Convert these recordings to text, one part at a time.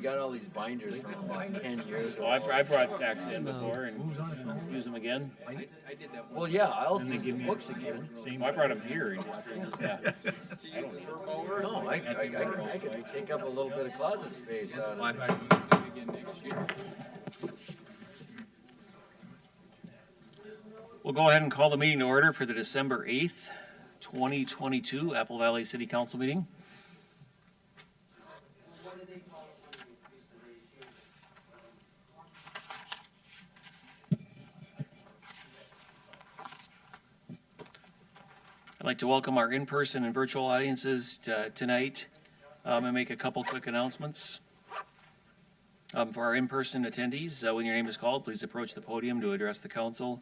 got all these binders from 10 years ago. I brought stacks in before and use them again. I did that one. Well, yeah, I'll use the books again. I brought them here. And yeah. I don't need No, I could take up a little bit of closet space out of it. Again next year. We'll go ahead and call the meeting to order for the December 8th, 2022 Apple Valley City Council meeting. I'd like to welcome our in-person and virtual audiences tonight and make a couple quick announcements. For our in-person attendees, when your name is called, please approach the podium to address the council.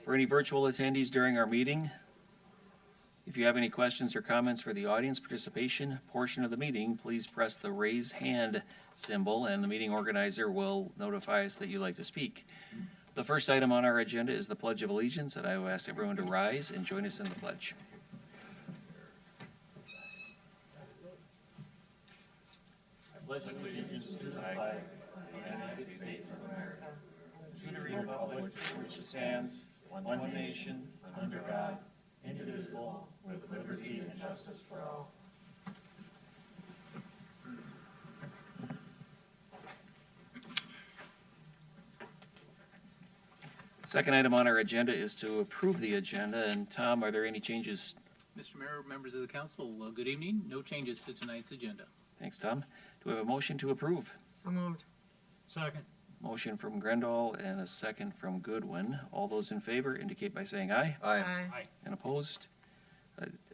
For any virtual attendees during our meeting, if you have any questions or comments for the audience participation portion of the meeting, please press the raise hand symbol and the meeting organizer will notify us that you'd like to speak. The first item on our agenda is the Pledge of Allegiance, and I will ask everyone to rise and join us in the pledge. I pledge allegiance to the flag of the United States of America, to the republic for which it stands, one nation, under God, indivisible, with liberty and justice for all. Second item on our agenda is to approve the agenda. And Tom, are there any changes? Mr. Mayor, members of the council, good evening. No changes to tonight's agenda. Thanks, Tom. Do we have a motion to approve? So moved. Second. Motion from Grendall and a second from Goodwin. All those in favor indicate by saying aye. Aye. And opposed?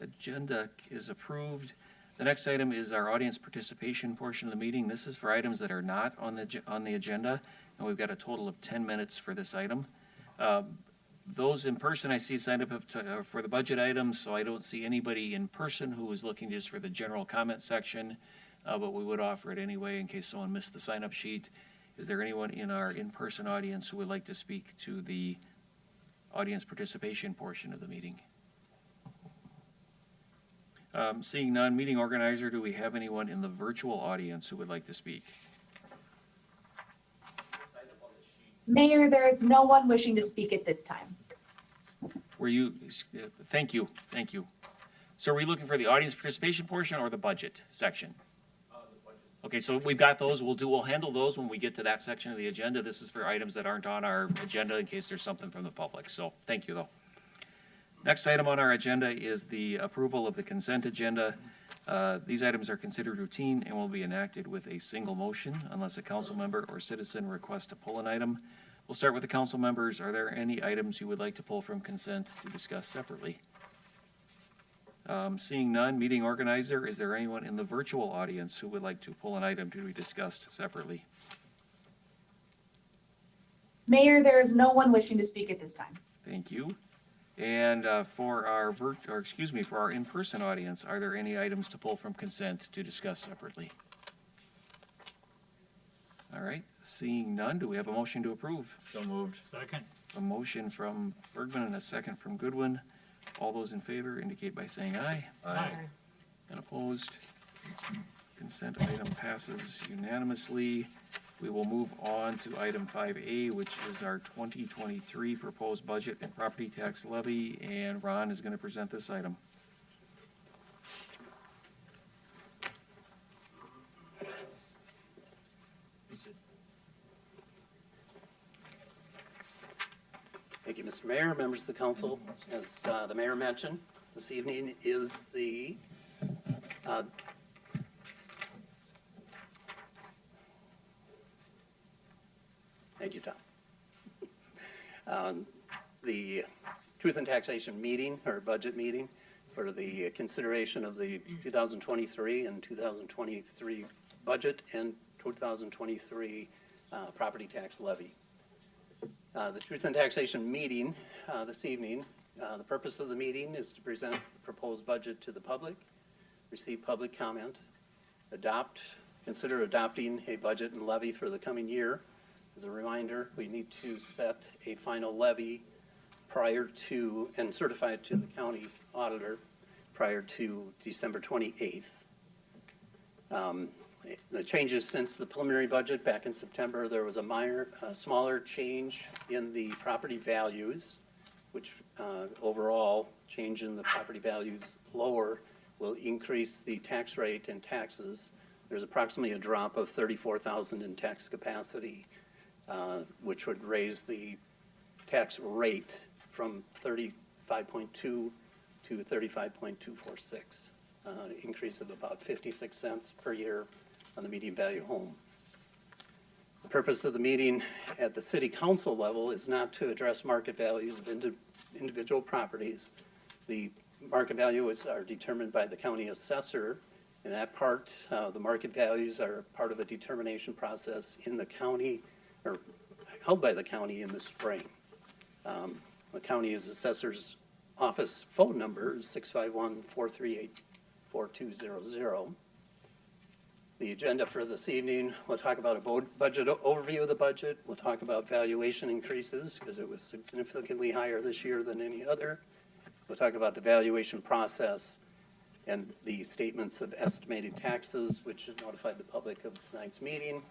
Agenda is approved. The next item is our audience participation portion of the meeting. This is for items that are not on the agenda, and we've got a total of 10 minutes for this item. Those in person I see signed up for the budget items, so I don't see anybody in person who is looking just for the general comment section, but we would offer it anyway in case someone missed the sign-up sheet. Is there anyone in our in-person audience who would like to speak to the audience participation portion of the meeting? Seeing none, meeting organizer, do we have anyone in the virtual audience who would like to speak? Mayor, there is no one wishing to speak at this time. Thank you. So are we looking for the audience participation portion or the budget section? Okay, so we've got those. We'll handle those when we get to that section of the agenda. This is for items that aren't on our agenda in case there's something from the public. So thank you, though. Next item on our agenda is the approval of the consent agenda. These items are considered routine and will be enacted with a single motion unless a council member or citizen requests to pull an item. We'll start with the council members. Are there any items you would like to pull from consent to discuss separately? Seeing none, meeting organizer, is there anyone in the virtual audience who would like to pull an item to be discussed separately? Mayor, there is no one wishing to speak at this time. Thank you. And for our in-person audience, are there any items to pull from consent to discuss separately? All right, seeing none, do we have a motion to approve? So moved. Second. A motion from Bergman and a second from Goodwin. All those in favor indicate by saying aye. Aye. And opposed? Consent item passes unanimously. We will move on to item 5A, which is our 2023 proposed budget and property tax levy, and Ron is going to present this item. Thank you, Mr. Mayor, members of the council. As the mayor mentioned, this evening is the thank you, Tom. The Truth and Taxation meeting, or budget meeting, for the consideration of the 2023 and 2023 budget and 2023 property tax levy. The Truth and Taxation meeting this evening, the purpose of the meeting is to present the proposed budget to the public, receive public comment, consider adopting a budget and levy for the coming year. As a reminder, we need to set a final levy prior to, and certify it to the county auditor prior to December 28th. The changes since the preliminary budget back in September, there was a smaller change in the property values, which overall change in the property values lower will increase the tax rate and taxes. There's approximately a drop of 34,000 in tax capacity, which would raise the tax rate from 35.2 to 35.246, increase of about 56 cents per year on the median value home. The purpose of the meeting at the city council level is not to address market values of individual properties. The market values are determined by the county assessor. In that part, the market values are part of a determination process in the county, or held by the county in the spring. The county's assessor's office phone number is 651-438-4200. The agenda for this evening, we'll talk about a budget overview of the budget. We'll talk about valuation increases because it was significantly higher this year than any other. We'll talk about the valuation process and the statements of estimated taxes, which has notified the public of tonight's meeting,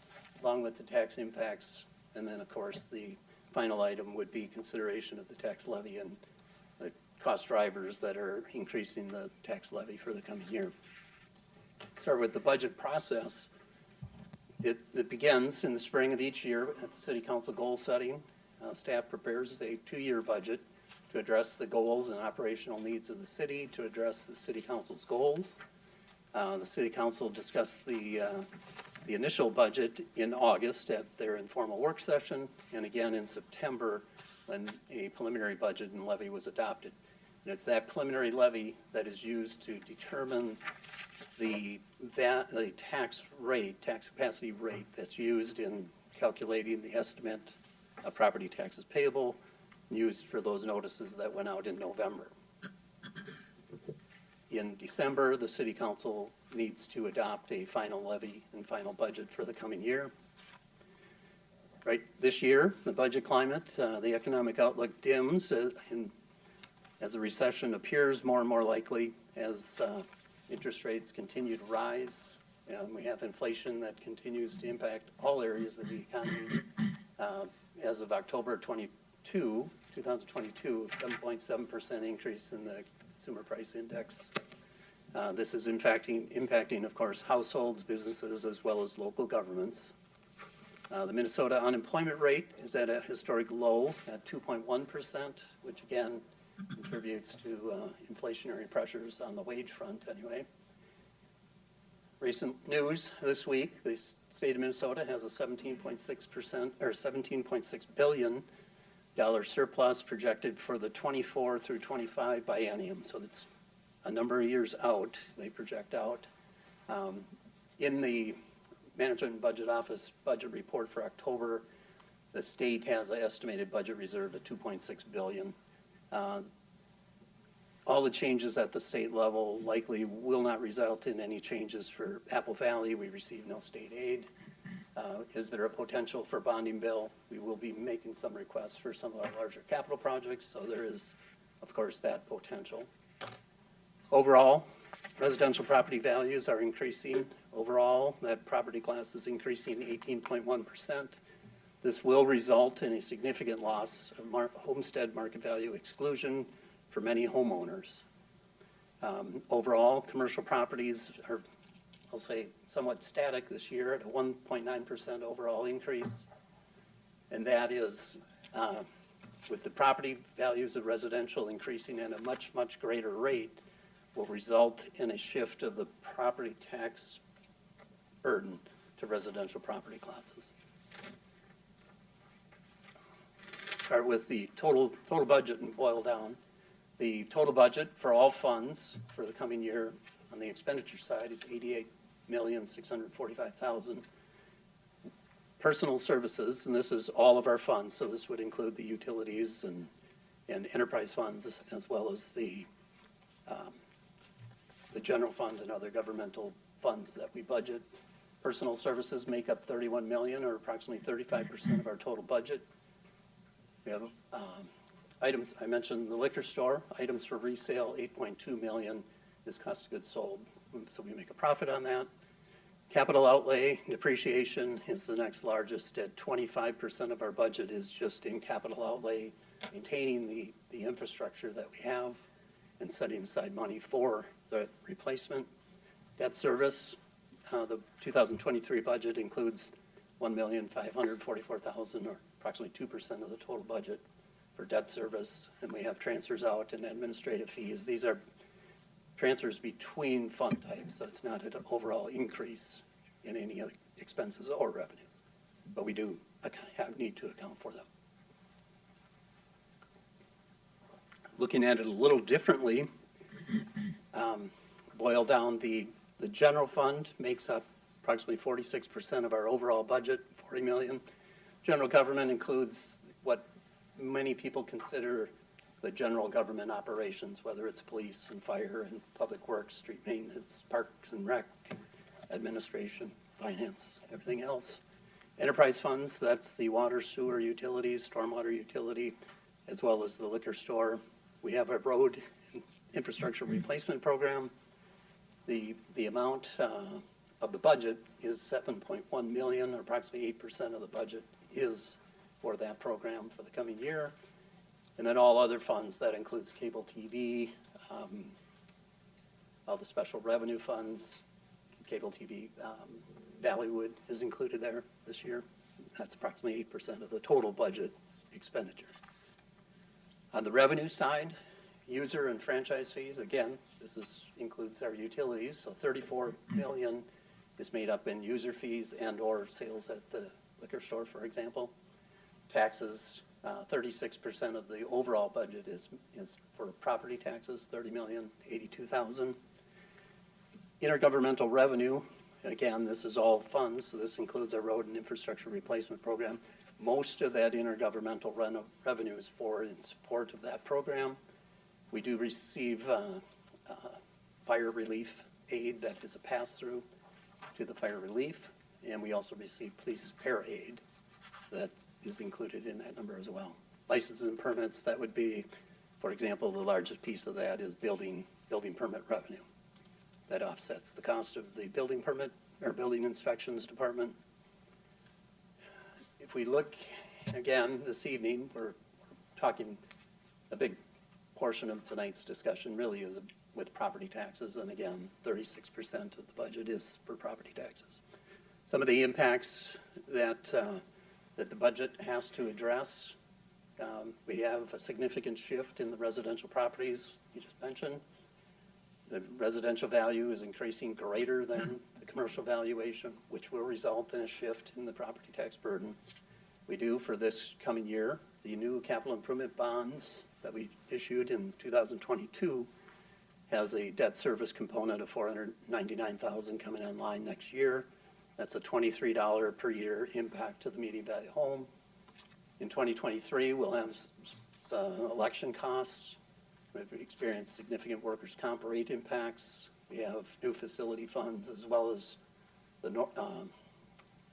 along with the tax impacts. And then, of course, the final item would be consideration of the tax levy and the cost drivers that are increasing the tax levy for the coming year. Start with the budget process. It begins in the spring of each year at the city council goal setting. Staff prepares a 2-year budget to address the goals and operational needs of the city, to address the city council's goals. The city council discussed the initial budget in August at their informal work session, and again in September when a preliminary budget and levy was adopted. And it's that preliminary levy that is used to determine the tax rate, tax capacity rate that's used in calculating the estimate of property taxes payable, used for those notices that went out in November. In December, the city council needs to adopt a final levy and final budget for the coming year. Right, this year, the budget climate, the economic outlook dims as the recession appears more and more likely as interest rates continue to rise. We have inflation that continues to impact all areas of the economy. As of October 2022, 7.7% increase in the consumer price index. This is impacting, of course, households, businesses, as well as local governments. The Minnesota unemployment rate is at a historic low at 2.1%, which again contributes to inflationary pressures on the wage front anyway. Recent news this week, the state of Minnesota has a 17.6% or $17.6 billion surplus projected for the 24 through 25 biennium. So that's a number of years out, they project out. In the Management and Budget Office budget report for October, the state has an estimated budget reserve of $2.6 billion. All the changes at the state level likely will not result in any changes for Apple Valley. We receive no state aid. Is there a potential for bonding bill? We will be making some requests for some of our larger capital projects, so there is, of course, that potential. Overall, residential property values are increasing. Overall, that property class is increasing 18.1%. This will result in a significant loss of homestead market value exclusion for many homeowners. Overall, commercial properties are, I'll say, somewhat static this year at a 1.9% overall increase. And that is, with the property values of residential increasing at a much, much greater rate, will result in a shift of the property tax burden to residential property classes. Start with the total budget and boil down. The total budget for all funds for the coming year on the expenditure side is $88,645,000. Personal services, and this is all of our funds, so this would include the utilities and enterprise funds as well as the general fund and other governmental funds that we budget. Personal services make up $31 million, or approximately 35% of our total budget. We have items, I mentioned the liquor store, items for resale, $8.2 million is cost of goods sold, so we make a profit on that. Capital outlay, depreciation is the next largest at 25% of our budget is just in capital outlay, maintaining the infrastructure that we have and setting aside money for the replacement. Debt service, the 2023 budget includes $1,544,000 or approximately 2% of the total budget for debt service. And we have transfers out and administrative fees. These are transfers between fund types, so it's not an overall increase in any other expenses or revenues, but we do need to account for them. Looking at it a little differently, boil down the general fund makes up approximately 46% of our overall budget, $40 million. General government includes what many people consider the general government operations, whether it's police and fire and public works, street maintenance, parks and rec, administration, finance, everything else. Enterprise funds, that's the water, sewer, utilities, stormwater utility, as well as the liquor store. We have a road infrastructure replacement program. The amount of the budget is $7.1 million, or approximately 8% of the budget is for that program for the coming year. And then all other funds, that includes cable TV, all the special revenue funds, cable TV, Valleywood is included there this year. That's approximately 8% of the total budget expenditure. On the revenue side, user and franchise fees, again, includes our utilities, so $34 million is made up in user fees and or sales at the liquor store, for example. Taxes, 36% of the overall budget is for property taxes, $30,082,000. Intergovernmental revenue, again, this is all funds, so this includes our road and infrastructure replacement program. Most of that intergovernmental revenue is in support of that program. We do receive fire relief aid that is a pass-through to the fire relief, and we also receive police para aid that is included in that number as well. Licenses and permits, that would be, for example, the largest piece of that is building permit revenue. That offsets the cost of the building permit or building inspections department. If we look again this evening, we're talking a big portion of tonight's discussion really is with property taxes, and again, 36% of the budget is for property taxes. Some of the impacts that the budget has to address, we have a significant shift in the residential properties you just mentioned. The residential value is increasing greater than the commercial valuation, which will result in a shift in the property tax burden. We do, for this coming year, the new capital improvement bonds that we issued in 2022 has a debt service component of $499,000 coming online next year. That's a $23 per year impact to the median value home. In 2023, we'll have some election costs. We've experienced significant workers' comp rate impacts. We have new facility funds as well as the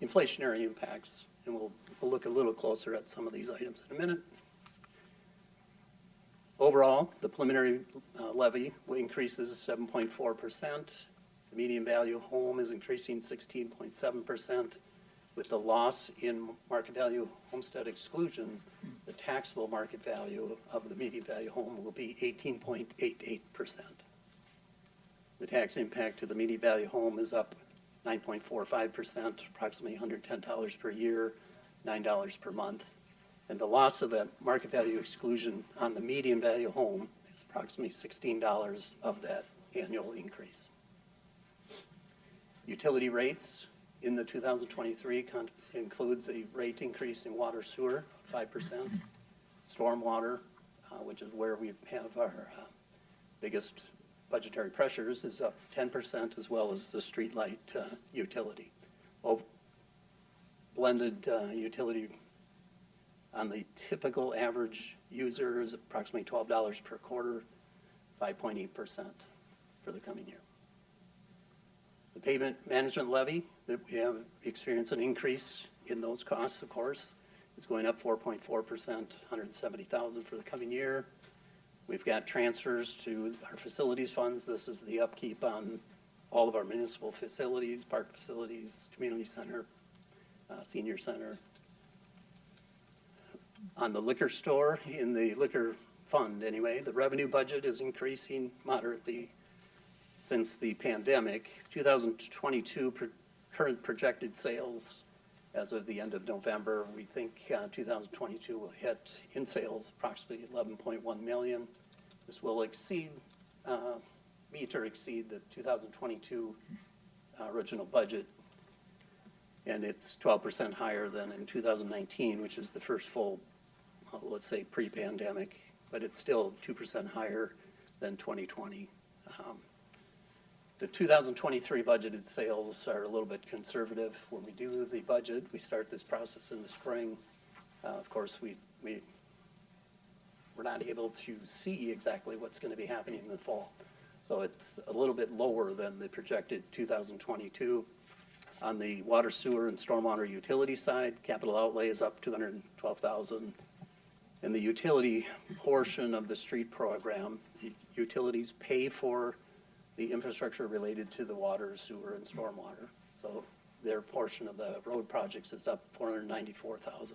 inflationary impacts, and we'll look a little closer at some of these items in a minute. Overall, the preliminary levy increases 7.4%. The median value home is increasing 16.7%. With the loss in market value homestead exclusion, the taxable market value of the median value home will be 18.88%. The tax impact to the median value home is up 9.45%, approximately $110 per year, $9 per month. And the loss of that market value exclusion on the median value home is approximately $16 of that annual increase. Utility rates in the 2023 includes a rate increase in water sewer, 5%. Stormwater, which is where we have our biggest budgetary pressures, is up 10%, as well as the street light utility. Blended utility on the typical average user is approximately $12 per quarter, 5.8% for the coming year. The pavement management levy, that we have experienced an increase in those costs, of course, is going up 4.4%, $170,000 for the coming year. We've got transfers to our facilities funds. This is the upkeep on all of our municipal facilities, park facilities, community center, senior center. On the liquor store, in the liquor fund anyway, the revenue budget is increasing moderately since the pandemic. 2022 current projected sales as of the end of November, we think 2022 will hit in sales approximately 11.1 million. This will exceed, meet or exceed the 2022 original budget, and it's 12% higher than in 2019, which is the first full, let's say, pre-pandemic, but it's still 2% higher than 2020. The 2023 budgeted sales are a little bit conservative. When we do the budget, we start this process in the spring. Of course, we're not able to see exactly what's going to be happening in the fall. So it's a little bit lower than the projected 2022. On the water, sewer, and stormwater utility side, capital outlay is up $212,000. In the utility portion of the street program, the utilities pay for the infrastructure related to the water, sewer, and stormwater. So their portion of the road projects is up $494,000.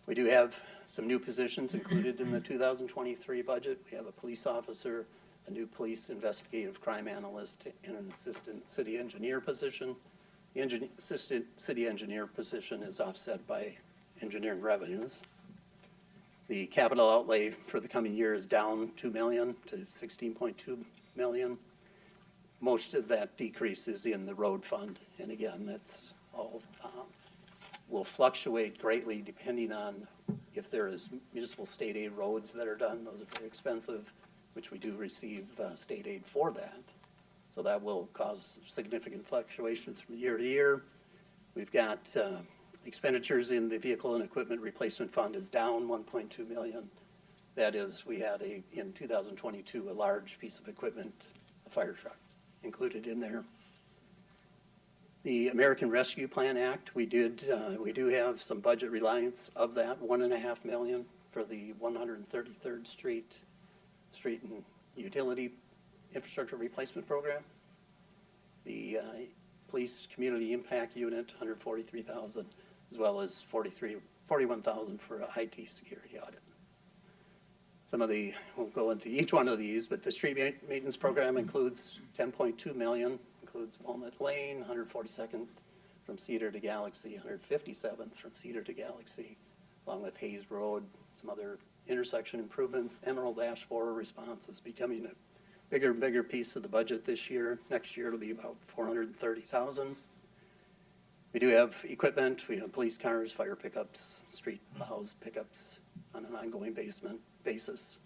We do have some new positions included in the 2023 budget. We have a police officer, a new police investigative crime analyst, and an assistant city engineer position. The assistant city engineer position is offset by engineering revenues. The capital outlay for the coming year is down $2 million to $16.2 million. Most of that decrease is in the road fund, and again, that's all will fluctuate greatly depending on if there is municipal state aid roads that are done. Those are very expensive, which we do receive state aid for that. So that will cause significant fluctuations from year to year. We've got expenditures in the vehicle and equipment replacement fund is down $1.2 million. That is, we had in 2022 a large piece of equipment, a fire truck, included in there. The American Rescue Plan Act, we do have some budget reliance of that, $1.5 million for the 133rd Street and Utility Infrastructure Replacement Program. The Police Community Impact Unit, $143,000, as well as $41,000 for a IT security audit. Some of the, won't go into each one of these, but the street maintenance program includes $10.2 million, includes Walnut Lane, 142nd from Cedar to Galaxy, 157th from Cedar to Galaxy, along with Hayes Road, some other intersection improvements. Emerald Ash Borer response is becoming a bigger and bigger piece of the budget this year. Next year it'll be about $430,000. We do have equipment. We have police cars, fire pickups, street plows, pickups on an ongoing basis,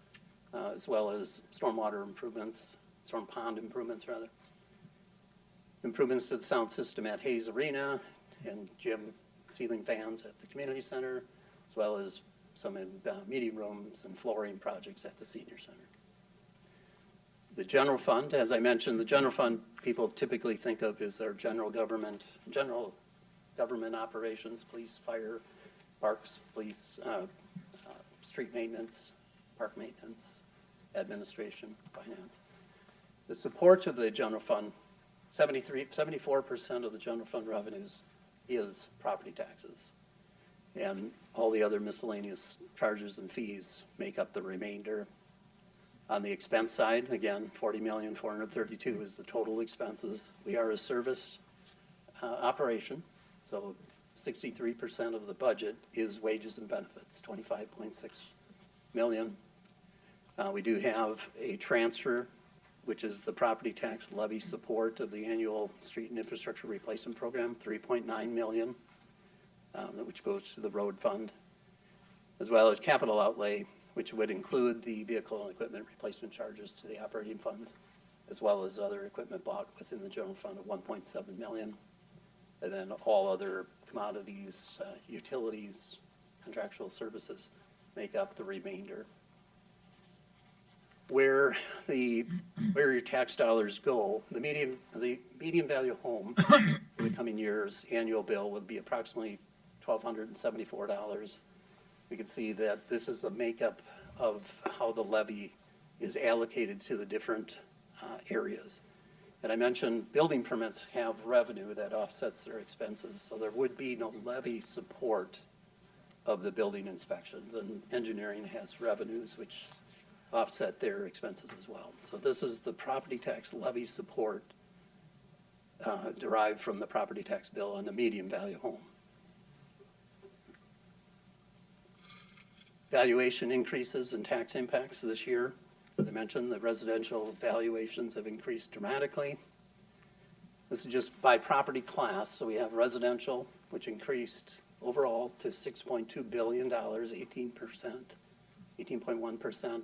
as well as stormwater improvements, storm pond improvements rather. Improvements to the sound system at Hayes Arena and gym ceiling fans at the community center, as well as some meeting rooms and flooring projects at the senior center. The general fund, as I mentioned, the general fund people typically think of as our general government operations, police, fire, parks, police, street maintenance, park maintenance, administration, finance. The support of the general fund, 74% of the general fund revenues is property taxes. And all the other miscellaneous charges and fees make up the remainder. On the expense side, again, $40,432,000 is the total expenses. We are a service operation, so 63% of the budget is wages and benefits, $25.6 million. We do have a transfer, which is the property tax levy support of the annual street and infrastructure replacement program, $3.9 million, which goes to the road fund, as well as capital outlay, which would include the vehicle and equipment replacement charges to the operating funds, as well as other equipment bought within the general fund of $1.7 million. And then all other commodities, utilities, contractual services make up the remainder. Where your tax dollars go, the median value home in the coming year's annual bill would be approximately $1,274. We can see that this is a makeup of how the levy is allocated to the different areas. And I mentioned building permits have revenue that offsets their expenses, so there would be no levy support of the building inspections, and engineering has revenues which offset their expenses as well. So this is the property tax levy support derived from the property tax bill on the median value home. Valuation increases and tax impacts this year. As I mentioned, the residential valuations have increased dramatically. This is just by property class. So we have residential, which increased overall to $6.2 billion, 18%, 18.1%.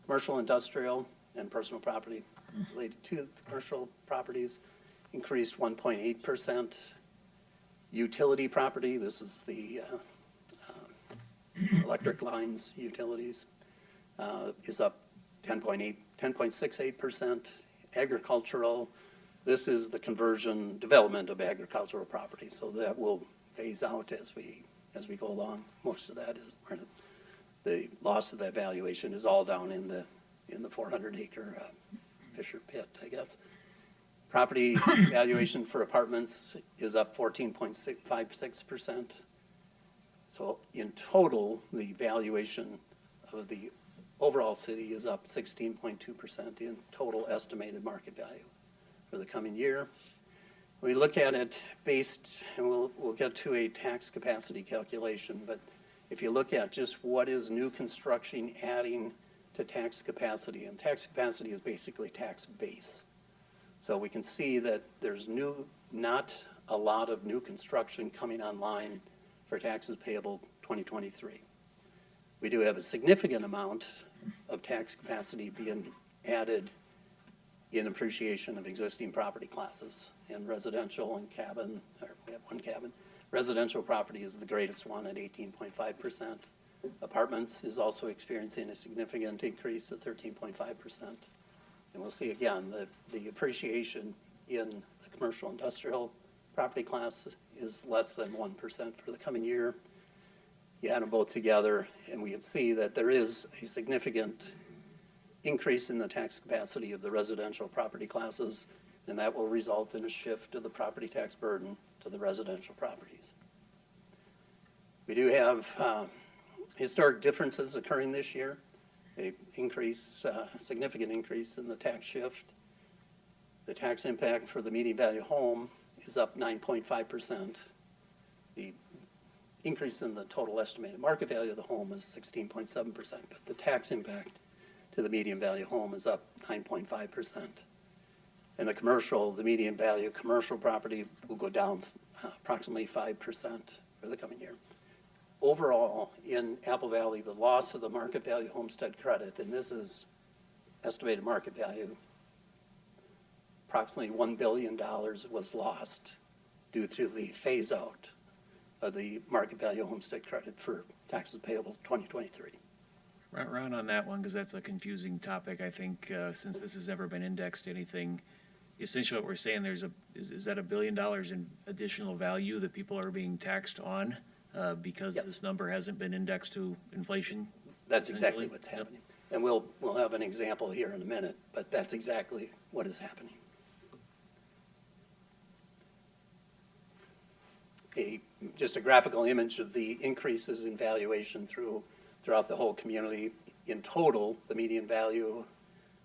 Commercial, industrial, and personal property related to the commercial properties increased 1.8%. Utility property, this is the electric lines, utilities, is up 10.68%. Agricultural, this is the conversion, development of agricultural property, so that will phase out as we go along. Most of that is, or the loss of that valuation is all down in the 400-acre Fisher Pit, I guess. Property valuation for apartments is up 14.56%. So in total, the valuation of the overall city is up 16.2% in total estimated market value for the coming year. We look at it based, and we'll get to a tax capacity calculation, but if you look at just what is new construction adding to tax capacity, and tax capacity is basically tax base. So we can see that there's not a lot of new construction coming online for taxes payable 2023. We do have a significant amount of tax capacity being added in appreciation of existing property classes, and residential and cabin, or we have one cabin. Residential property is the greatest one at 18.5%. Apartments is also experiencing a significant increase at 13.5%. And we'll see again the appreciation in the commercial industrial property class is less than 1% for the coming year. You add them both together, and we can see that there is a significant increase in the tax capacity of the residential property classes, and that will result in a shift of the property tax burden to the residential properties. We do have historic differences occurring this year. A significant increase in the tax shift. The tax impact for the median value home is up 9.5%. The increase in the total estimated market value of the home is 16.7%, but the tax impact to the median value home is up 9.5%. And the median value commercial property will go down approximately 5% for the coming year. Overall, in Apple Valley, the loss of the market value homestead credit, and this is estimated market value, approximately $1 billion was lost due to the phase out of the market value homestead credit for taxes payable 2023. Ron, on that one, because that's a confusing topic, I think, since this has never been indexed to anything. Essentially what we're saying, is that $1 billion in additional value that people are being taxed on because Yes. This number hasn't been indexed to inflation? That's exactly what's happening. Yep. And we'll have an example here in a minute, but that's exactly what is happening. Just a graphical image of the increases in valuation throughout the whole community. In total, the median value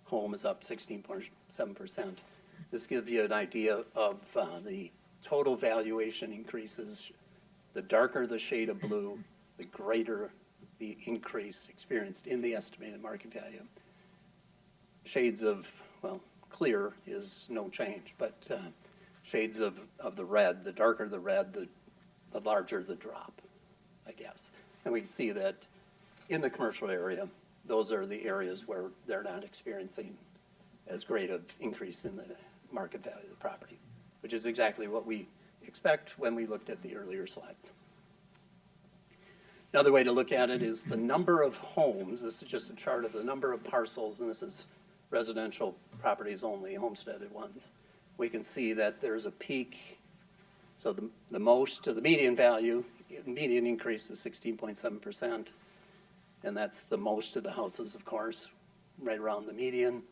home is up 16.7%. This gives you an idea of the total valuation increases. The darker the shade of blue, the greater the increase experienced in the estimated market value. Shades of, well, clear is no change, but shades of the red, the darker the red, the larger the drop, I guess. And we can see that in the commercial area, those are the areas where they're not experiencing as great of increase in the market value of the property, which is exactly what we expect when we looked at the earlier slides. Another way to look at it is the number of homes. This is just a chart of the number of parcels, and this is residential properties only, homesteaded ones. We can see that there's a peak. So the most of the median value, median increase is 16.7%, and that's the most of the houses, of course, right around the median.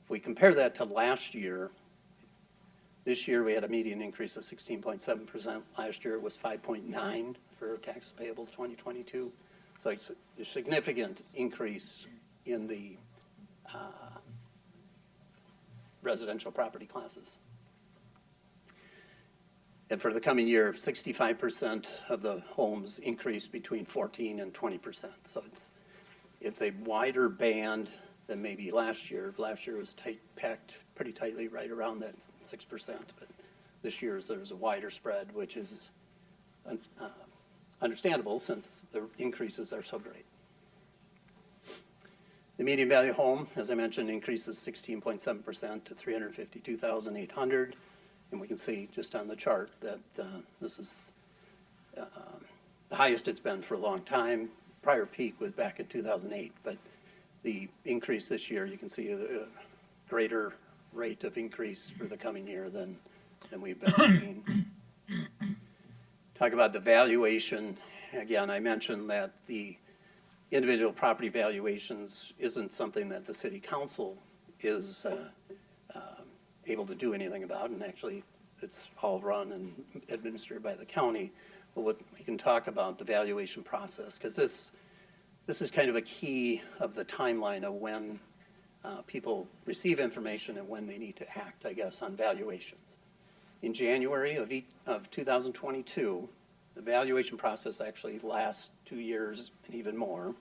If we compare that to last year, this year we had a median increase of 16.7%. Last year it was 5.9 for taxes payable 2022. So it's a significant increase in the residential property classes. And for the coming year, 65% of the homes increased between 14 and 20%. So it's a wider band than maybe last year. Last year was packed pretty tightly right around that 6%, but this year there's a wider spread, which is understandable since the increases are so great. The median value home, as I mentioned, increases 16.7% to $352,800. And we can see just on the chart that this is the highest it's been for a long time. Prior peak was back in 2008, but the increase this year, you can see a greater rate of increase for the coming year than we've been seeing. Talk about the valuation. Again, I mentioned that the individual property valuations isn't something that the city council is able to do anything about, and actually it's all run and administered by the county. But what we can talk about the valuation process, because this is kind of a key of the timeline of when people receive information and when they need to act, I guess, on valuations. In January of 2022, the valuation process actually lasts 2 years and even more.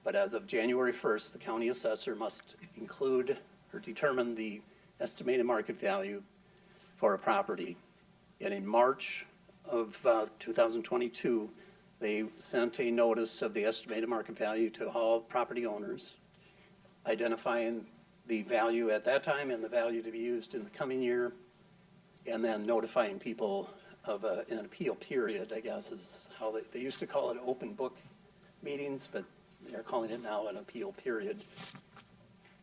But as of January 1st, the county assessor must include or determine the estimated market value for a property. And in March of 2022, they sent a notice of the estimated market value to all property owners, identifying the value at that time and the value to be used in the coming year, and then notifying people of an appeal period, I guess is how they used to call it open book meetings, but they're calling it now an appeal period.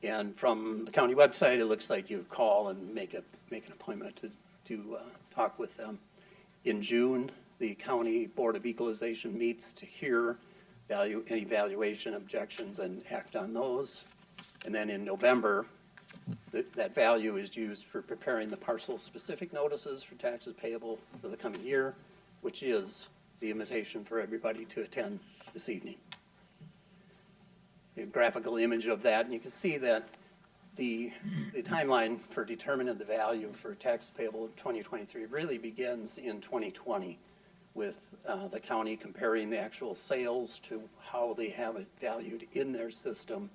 And from the county website, it looks like you call and make an appointment to talk with them. In June, the County Board of Equalization meets to hear any valuation objections and act on those. And then in November, that value is used for preparing the parcel-specific notices for taxes payable for the coming year, which is the invitation for everybody to attend this evening. A graphical image of that, and you can see that the timeline for determining the value for tax payable in 2023 really begins in 2020 with the county comparing the actual sales to how they have it valued in their system,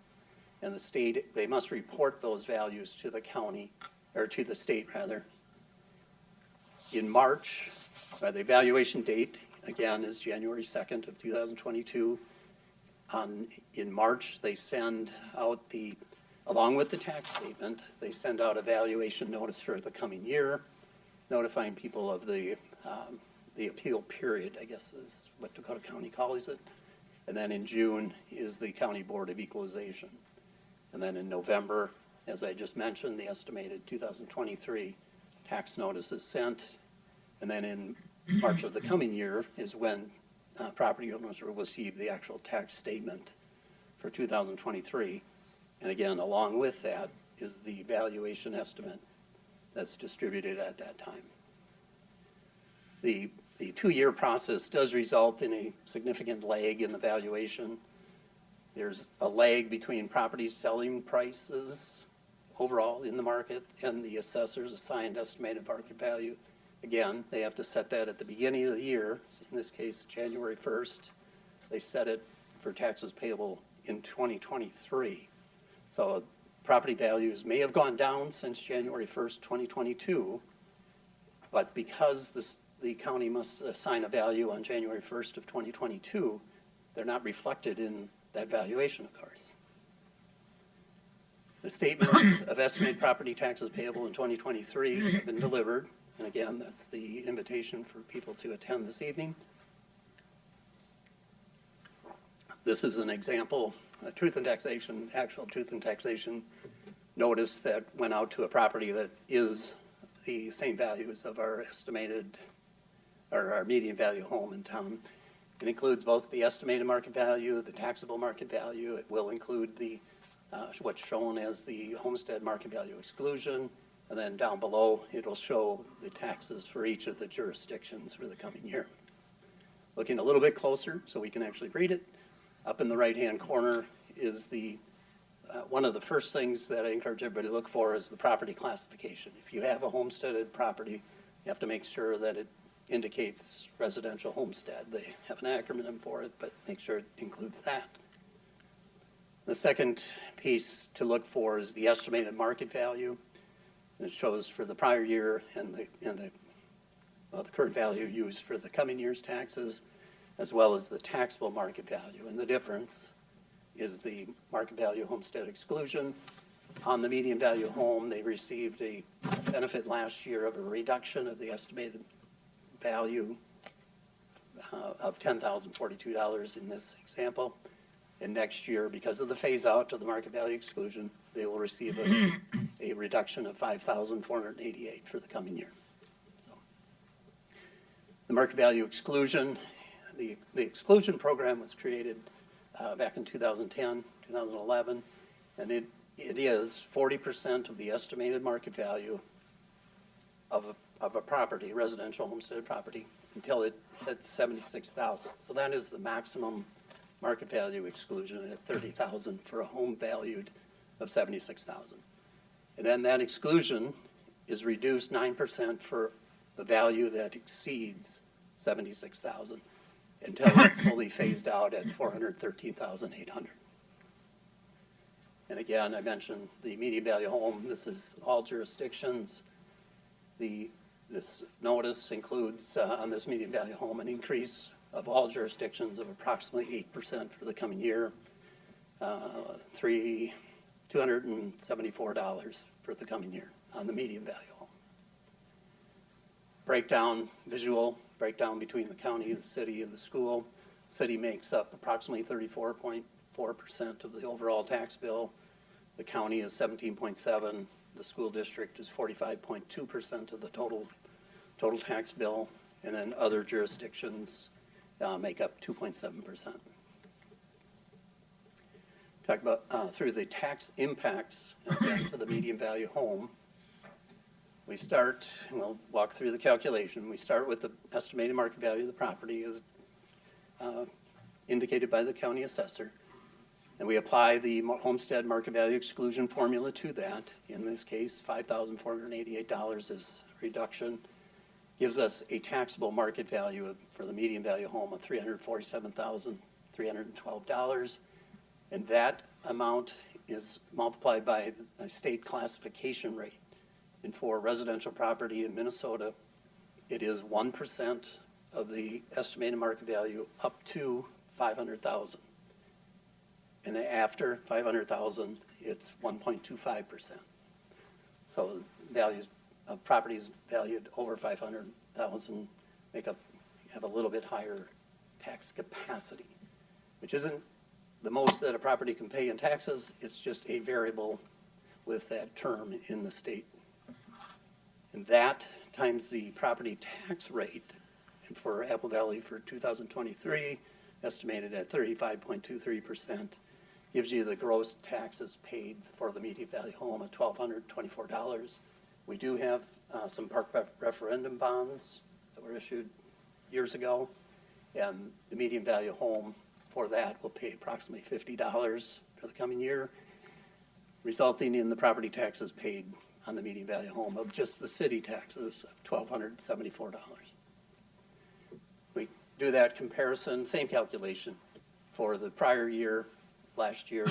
and the state, they must report those values to the county, or to the state rather. In March, the evaluation date again is January 2nd of 2022. In March, they send out along with the tax statement, they send out a valuation notice for the coming year, notifying people of the appeal period, I guess is what Dakota County calls it. And then in June is the County Board of Equalization. And then in November, as I just mentioned, the estimated 2023 tax notice is sent. And then in March of the coming year is when property owners will receive the actual tax statement for 2023. And again, along with that is the valuation estimate that's distributed at that time. The 2-year process does result in a significant lag in the valuation. There's a lag between property selling prices overall in the market and the assessor's assigned estimated market value. Again, they have to set that at the beginning of the year, in this case, January 1st. They set it for taxes payable in 2023. So property values may have gone down since January 1st, 2022, but because the county must assign a value on January 1st of 2022, they're not reflected in that valuation, of course. The statement of estimated property taxes payable in 2023 have been delivered. And again, that's the invitation for people to attend this evening. This is an example, a truth in taxation, actual truth in taxation notice that went out to a property that is the same values of our estimated, or our median value home in town. It includes both the estimated market value, the taxable market value. It will include the what's shown as the homestead market value exclusion, and then down below it'll show the taxes for each of the jurisdictions for the coming year. Looking a little bit closer so we can actually read it, up in the right-hand corner is the one of the first things that I encourage everybody to look for is the property classification. If you have a homesteaded property, you have to make sure that it indicates residential homestead. They have an acronym for it, but make sure it includes that. The second piece to look for is the estimated market value. It shows for the prior year and the current value used for the coming year's taxes, as well as the taxable market value. And the difference is the market value homestead exclusion. On the median value home, they received a benefit last year of a reduction of the estimated value of $10,042 in this example. And next year, because of the phase out of the market value exclusion, they will receive a reduction of $5,488 for the coming year. So the market value exclusion, the exclusion program was created back in 2010, 2011, and it is 40% of the estimated market value of a property, residential homestead property, until it hits $76,000. So that is the maximum market value exclusion at $30,000 for a home valued of $76,000. And then that exclusion is reduced 9% for the value that exceeds $76,000 until it's fully phased out at $413,800. And again, I mentioned the median value home. This is all jurisdictions. This notice includes on this median value home an increase of all jurisdictions of approximately 8% for the coming year, $274 for the coming year on the median value home. Breakdown, visual breakdown between the county, the city, and the school. City makes up approximately 34.4% of the overall tax bill. The county is 17.7%. The school district is 45.2% of the total tax bill, and then other jurisdictions make up 2.7%. Talk about through the tax impacts to the median value home. We start, and we'll walk through the calculation. We start with the estimated market value of the property as indicated by the county assessor. And we apply the homestead market value exclusion formula to that. In this case, $5,488 is reduction. Gives us a taxable market value for the median value home of $347,312. And that amount is multiplied by the state classification rate. And for residential property in Minnesota, it is 1% of the estimated market value up to $500,000. And after $500,000, it's 1.25%. So values of properties valued over $500,000 have a little bit higher tax capacity, which isn't the most that a property can pay in taxes. It's just a variable with that term in the state. And that times the property tax rate, and for Apple Valley for 2023, estimated at 35.23%, gives you the gross taxes paid for the median value home at $1,224. We do have some park referendum bonds that were issued years ago, and the median value home for that will pay approximately $50 for the coming year, resulting in the property taxes paid on the median value home of just the city taxes of $1,274. We do that comparison, same calculation for the prior year, last year.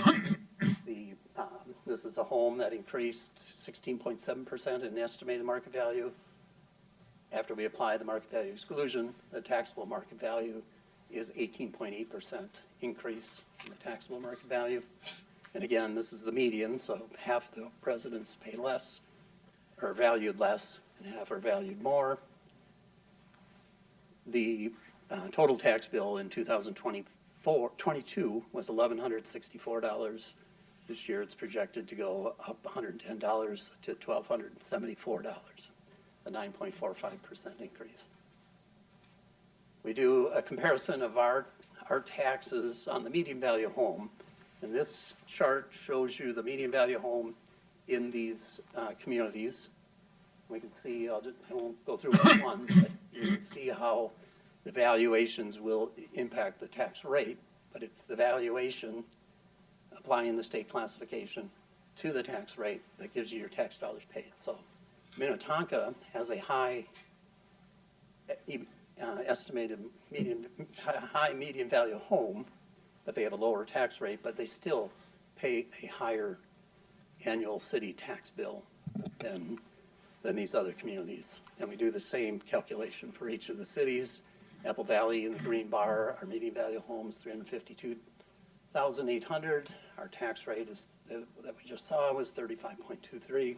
This is a home that increased 16.7% in estimated market value. After we apply the market value exclusion, the taxable market value is 18.8% increase in the taxable market value. And again, this is the median, so half the residents pay less, or valued less, and half are valued more. The total tax bill in 2022 was $1,164. This year it's projected to go up $110 to $1,274, a 9.45% increase. We do a comparison of our taxes on the median value home And this chart shows you the median value home in these communities. We can see, I won't go through each one, but you can see how the valuations will impact the tax rate, but it's the valuation applying the state classification to the tax rate that gives you your tax dollars paid. So Minnetonka has a high estimated high median value home, but they have a lower tax rate, but they still pay a higher annual city tax bill than these other communities. And we do the same calculation for each of the cities. Apple Valley in the green bar, our median value home is $352,800. Our tax rate is that we just saw was 35.23,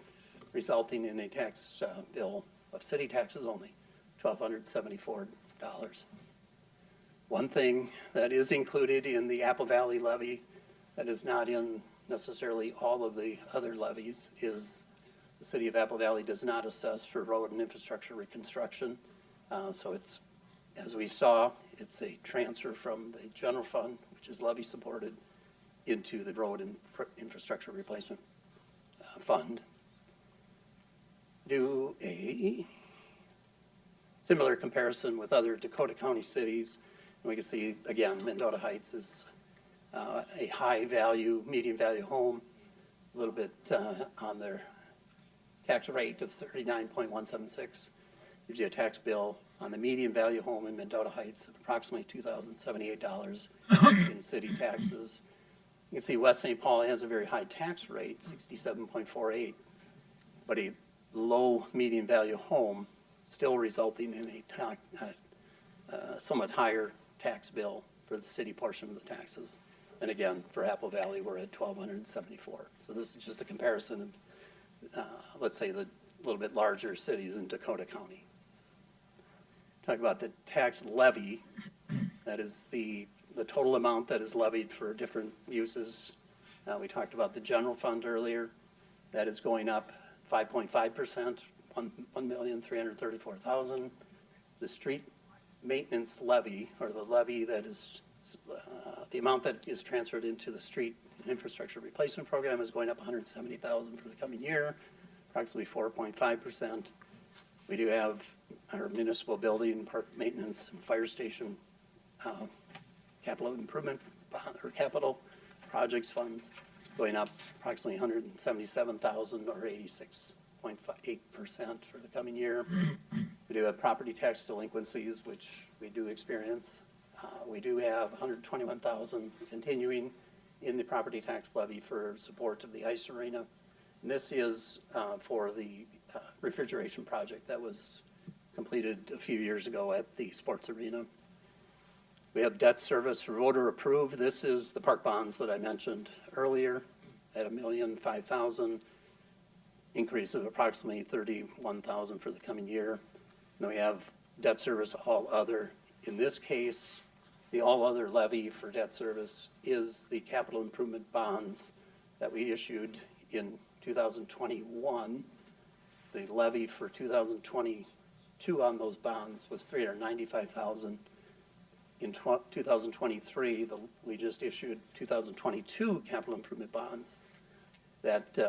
resulting in a tax bill of city taxes only $1,274. One thing that is included in the Apple Valley levy that is not in necessarily all of the other levies is the city of Apple Valley does not assess for road and infrastructure reconstruction. So it's, as we saw, it's a transfer from the general fund, which is levy supported, into the road and infrastructure replacement fund. Do a similar comparison with other Dakota County cities. And we can see, again, Mendota Heights is a high value, median value home, a little bit on their tax rate of 39.176. Gives you a tax bill on the median value home in Mendota Heights of approximately $2,078 in city taxes. You can see West St. Paul has a very high tax rate, 67.48, but a low median value home, still resulting in a somewhat higher tax bill for the city portion of the taxes. And again, for Apple Valley, we're at $1,274. So this is just a comparison of, let's say, the little bit larger cities in Dakota County. Talk about the tax levy. That is the total amount that is levied for different uses. We talked about the general fund earlier. That is going up 5.5%, $1,334,000. The street maintenance levy, or the levy that is the amount that is transferred into the street infrastructure replacement program, is going up $170,000 for the coming year, approximately 4.5%. We do have our municipal building, park maintenance, and fire station capital improvement or capital projects funds going up approximately $177,000 or 86.8% for the coming year. We do have property tax delinquencies, which we do experience. We do have $121,000 continuing in the property tax levy for support of the ice arena. And this is for the refrigeration project that was completed a few years ago at the sports arena. We have debt service for voter approved. This is the park bonds that I mentioned earlier at $1,005,000, increase of approximately $31,000 for the coming year. And then we have debt service all other. In this case, the all other levy for debt service is the capital improvement bonds that we issued in 2021. The levy for 2022 on those bonds was $395,000. In 2023, we just issued 2022 capital improvement bonds that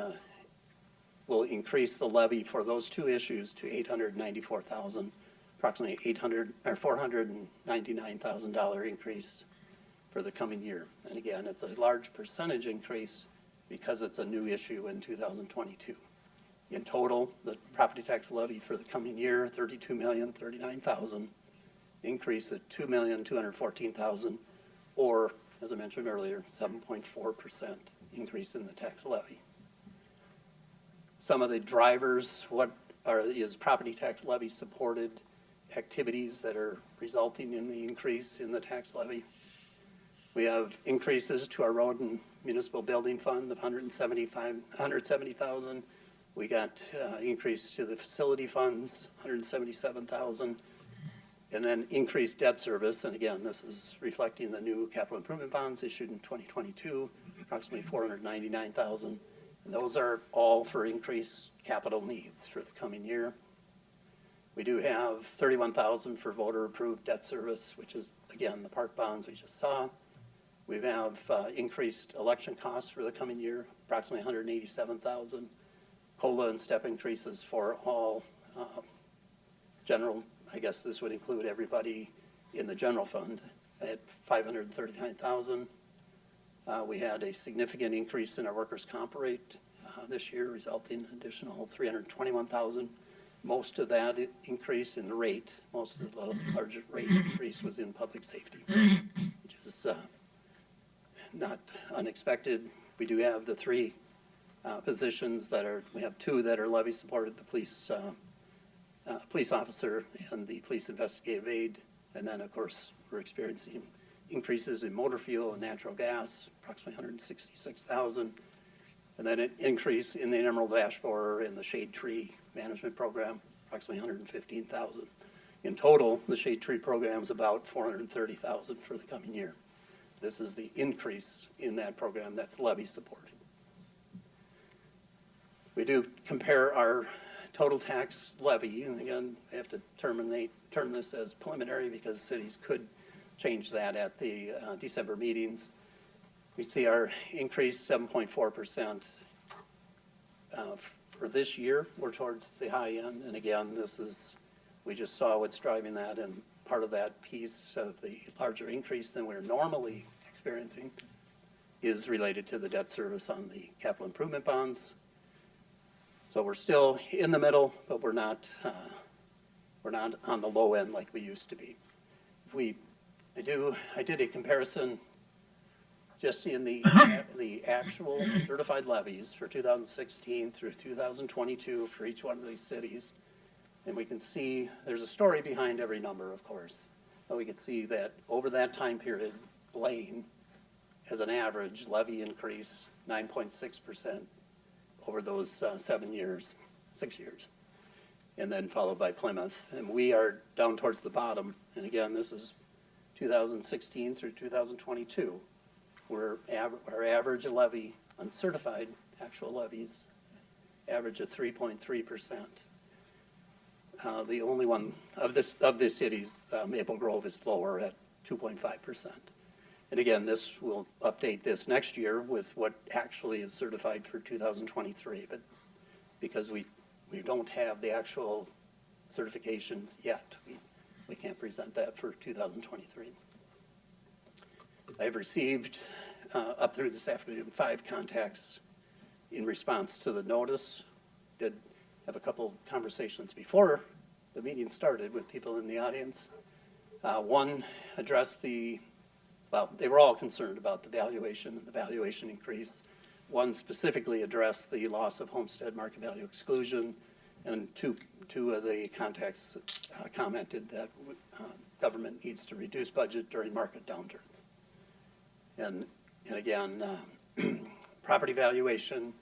will increase the levy for those two issues to $894,000, approximately $499,000 increase for the coming year. And again, it's a large percentage increase because it's a new issue in 2022. In total, the property tax levy for the coming year, $32,039,000, increase at $2,214,000, or, as I mentioned earlier, 7.4% increase in the tax levy. Some of the drivers, is property tax levy supported activities that are resulting in the increase in the tax levy. We have increases to our road and municipal building fund of $170,000. We got increase to the facility funds, $177,000. And then increased debt service, and again, this is reflecting the new capital improvement bonds issued in 2022, approximately $499,000. And those are all for increased capital needs for the coming year. We do have $31,000 for voter approved debt service, which is, again, the park bonds we just saw. We have increased election costs for the coming year, approximately $187,000. COLA and step increases for all general, I guess this would include everybody in the general fund at $539,000. We had a significant increase in our workers' comp rate this year, resulting in an additional $321,000. Most of that increase in the rate, most of the larger rate increase was in public safety, which is not unexpected. We do have the three positions that are, we have two that are levy supported, the police officer and the police investigative aide. And then, of course, we're experiencing increases in motor fuel and natural gas, approximately $166,000. And then an increase in the Emerald Ash Borer and the shade tree management program, approximately $115,000. In total, the shade tree program is about $430,000 for the coming year. This is the increase in that program that's levy supported. We do compare our total tax levy, and again, we have to term this as preliminary because cities could change that at the December meetings. We see our increase 7.4% for this year. We're towards the high end, and again, this is, we just saw what's driving that, and part of that piece of the larger increase than we're normally experiencing is related to the debt service on the capital improvement bonds. So we're still in the middle, but we're not on the low end like we used to be. I did a comparison just in the actual certified levies for 2016 through 2022 for each one of these cities. And we can see there's a story behind every number, of course. But we can see that over that time period, Blaine, as an average, levy increase 9.6% over those 6 years. And then followed by Plymouth. And we are down towards the bottom. And again, this is 2016 through 2022. Our average levy, uncertified actual levies, average of 3.3%. The only one of the cities, Maple Grove, is lower at 2.5%. And again, this will update this next year with what actually is certified for 2023. But because we don't have the actual certifications yet, we can't present that for 2023. I've received up through this afternoon 5 contacts in response to the notice. Did have a couple conversations before the meeting started with people in the audience. One addressed they were all concerned about the valuation and the valuation increase. One specifically addressed the loss of homestead market value exclusion, and two of the contacts commented that government needs to reduce budget during market downturns. And again, property valuation,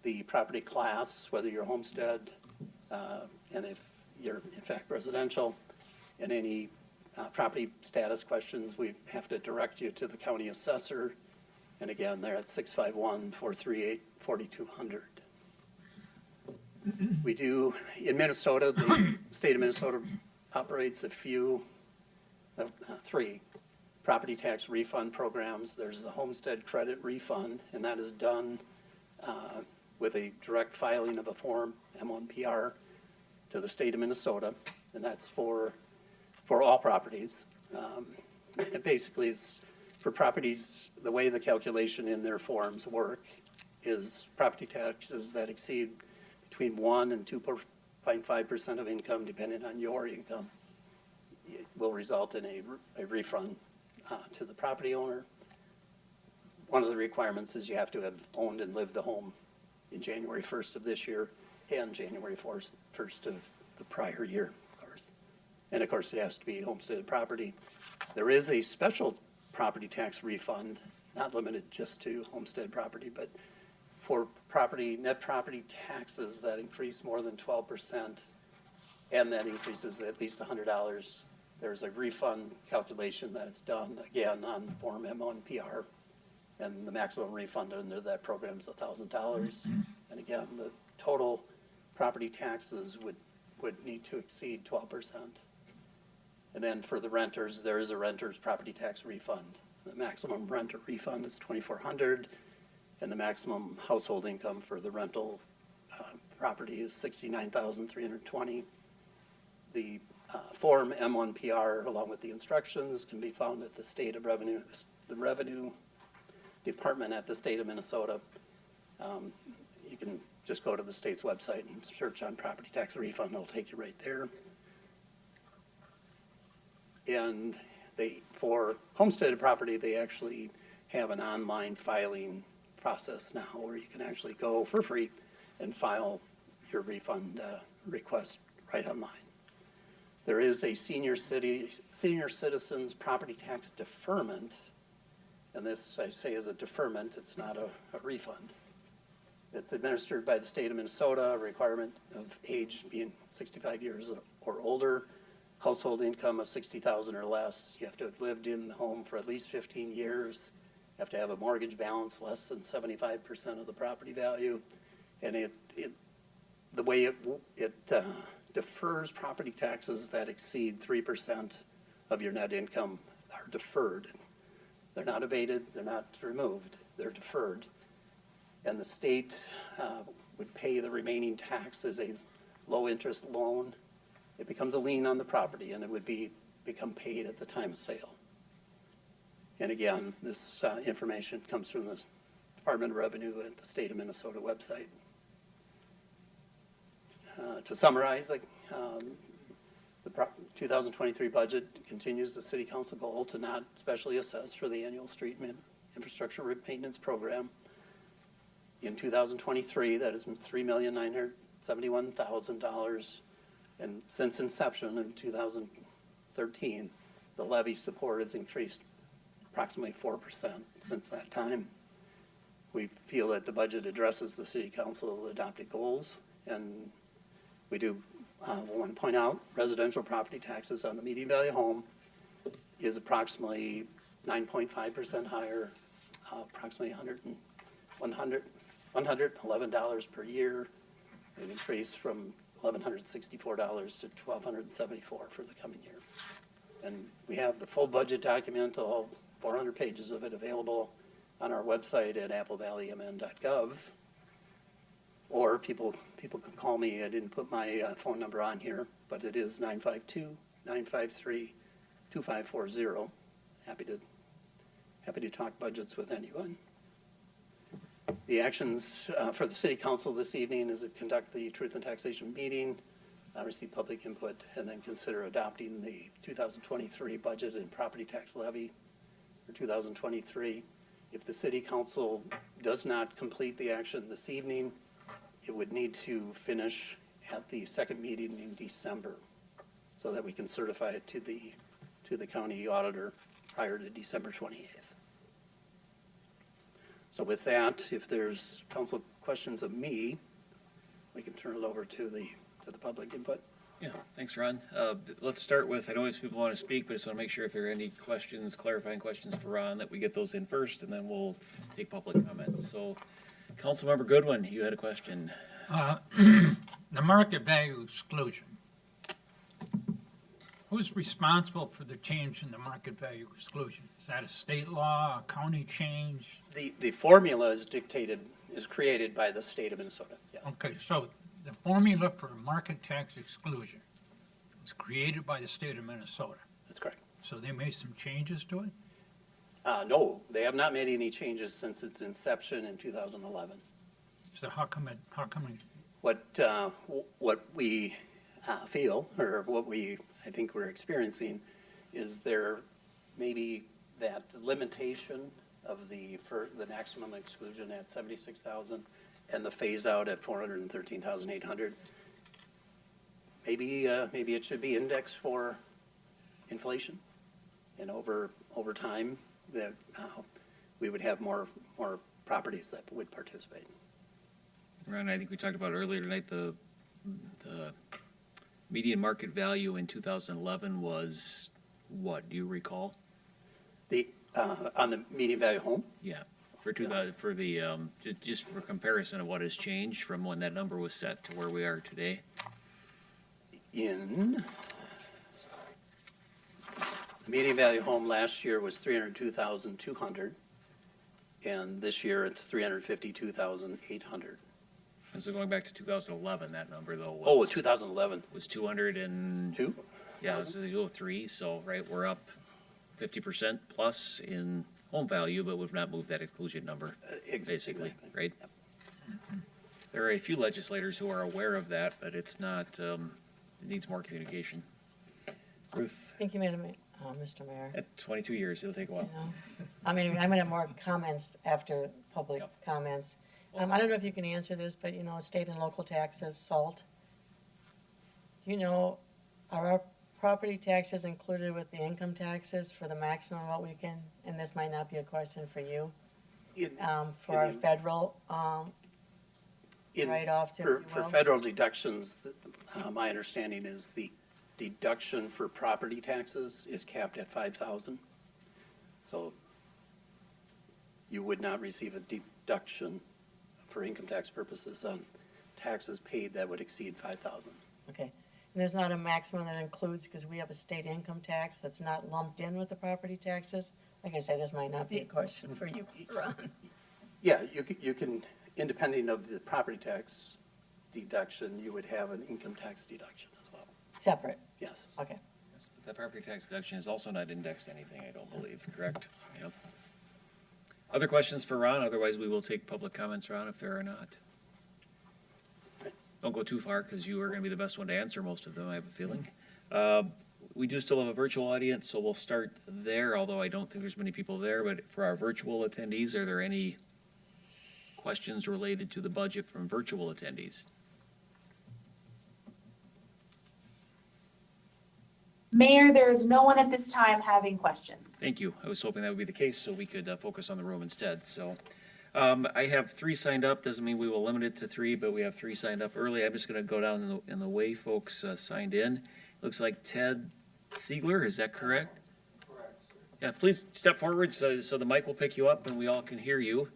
the property class, whether you're homestead, and if you're in fact residential, and any property status questions, we have to direct you to the county assessor. And again, they're at 651-438-4200. We do, in Minnesota, the state of Minnesota operates a few, 3 property tax refund programs. There's the homestead credit refund, and that is done with a direct filing of a form, M1PR, to the state of Minnesota, and that's for all properties. It basically is for properties, the way the calculation in their forms work is property taxes that exceed between 1 and 2.5% of income, depending on your income, it will result in a refund to the property owner. One of the requirements is you have to have owned and lived the home in January 1st of this year and January 1st of the prior year, of course. And of course, it has to be homesteaded property. There is a special property tax refund, not limited just to homestead property, but for net property taxes that increase more than 12%, and that increases at least $100, there's a refund calculation that is done, again, on the Form M1PR, and the maximum refund under that program is $1,000. And again, the total property taxes would need to exceed 12%. And then for the renters, there is a renter's property tax refund The maximum rent or refund is $2,400, and the maximum household income for the rental property is $69,320. The Form M1PR, along with the instructions, can be found at the Revenue Department at the state of Minnesota. You can just go to the state's website and search on property tax refund. It'll take you right there. And for homesteaded property, they actually have an online filing process now where you can actually go for free and file your refund request right online. There is a senior citizens property tax deferment, and this I say is a deferment, it's not a refund. It's administered by the state of Minnesota, a requirement of age being 65 years or older, household income of $60,000 or less. You have to have lived in the home for at least 15 years. You have to have a mortgage balance less than 75% of the property value. And the way it defers property taxes that exceed 3% of your net income are deferred. They're not abated, they're not removed, they're deferred. And the state would pay the remaining tax as a low-interest loan. It becomes a lien on the property, and it would become paid at the time of sale. And again, this information comes from the Department of Revenue at the state of Minnesota website. To summarize, the 2023 budget continues the City Council goal to not specially assess for the annual street infrastructure maintenance program. In 2023, that is $3,971,000, and since inception in 2013, the levy support has increased approximately 4% since that time. We feel that the budget addresses the City Council adopted goals, and we do want to point out residential property taxes on the median value home is approximately 9.5% higher, approximately $111 per year, an increase from $1,164 to $1,274 for the coming year. And we have the full budget document, all 400 pages of it, available on our website at applevalley.mn.gov. Or people can call me. I didn't put my phone number on here, but it is 952-953-2540. Happy to talk budgets with anyone. The actions for the City Council this evening is to conduct the Truth and Taxation meeting, receive public input, and then consider adopting the 2023 budget and property tax levy for 2023. If the City Council does not complete the action this evening, it would need to finish at the second meeting in December so that we can certify it to the county auditor prior to December 28th. So with that, if there's council questions of me, we can turn it over to the public input. Yeah, thanks, Ron. Let's start with, I know people want to speak, but I just want to make sure if there are any questions, clarifying questions for Ron, that we get those in first, and then we'll take public comments. So, Councilmember Goodwin, you had a question. The market value exclusion. Who's responsible for the change in the market value exclusion? Is that a state law, a county change? The formula is created by the state of Minnesota, yes. Okay, so the formula for market tax exclusion was created by the state of Minnesota. That's correct. So they made some changes to it? No, they have not made any changes since its inception in 2011. So how come What we feel, or what I think we're experiencing, is there maybe that limitation of the maximum exclusion at 76,000 and the phase out at 413,800. Maybe it should be indexed for inflation, and over time that we would have more properties that would participate. Ron, I think we talked about earlier tonight, the median market value in 2011 was what? Do you recall? On the median value home? Yeah, for 2000, for the just for comparison of what has changed from when that number was set to where we are today. In Median value home last year was 302,200, and this year it's 352,800. And so going back to 2011, that number though was. Oh, 2011. Was 202? Two? Yeah, it was 203, so, right, we're up 50% plus in home value, but we've not moved that exclusion number, basically, right? Yep. There are a few legislators who are aware of that, but it's not, it needs more communication. Ruth, Thank you, Mr. Mayor. at 22 years, it'll take a You while. know, I mean, I'm gonna have more comments after public Yep. comments. I don't know if you can answer this, but you know, state and local taxes, SALT. Do you know, are our property taxes included with the income taxes for the maximum what we can, and this might not be a question for you, for our federal, write-offs, if you For will? federal deductions, my understanding is the deduction for property taxes is capped at 5,000. So you would not receive a deduction for income tax purposes on taxes paid that would exceed 5,000. Okay, and there's not a maximum that includes, because we have a state income tax that's not lumped in with the property taxes? Like I said, this might not be a question for you, Ron. Yeah, you can, independent of the property tax deduction, you would have an income tax deduction as well. Separate, Yes. okay. Yes, but that property tax deduction is also not indexed to anything, I don't believe, correct? Yep. Other questions for Ron? Otherwise, we will take public comments, Ron, if there are not. Don't go too far, because you are going to be the best one to answer most of them, I have a feeling. We do still have a virtual audience, so we'll start there, although I don't think there's many people there. But for our virtual attendees, are there any questions related to the budget from virtual attendees? Mayor, there is no one at this time having questions. Thank you. I was hoping that would be the case, so we could focus on the room instead. So I have 3 signed up. Doesn't mean we will limit it to 3, but we have 3 signed up early. I'm just going to go down in the way folks signed in. Looks like Ted Siegler, is that correct? Correct, sir. Yeah, please step forward so the mic will pick you up and we all can hear you.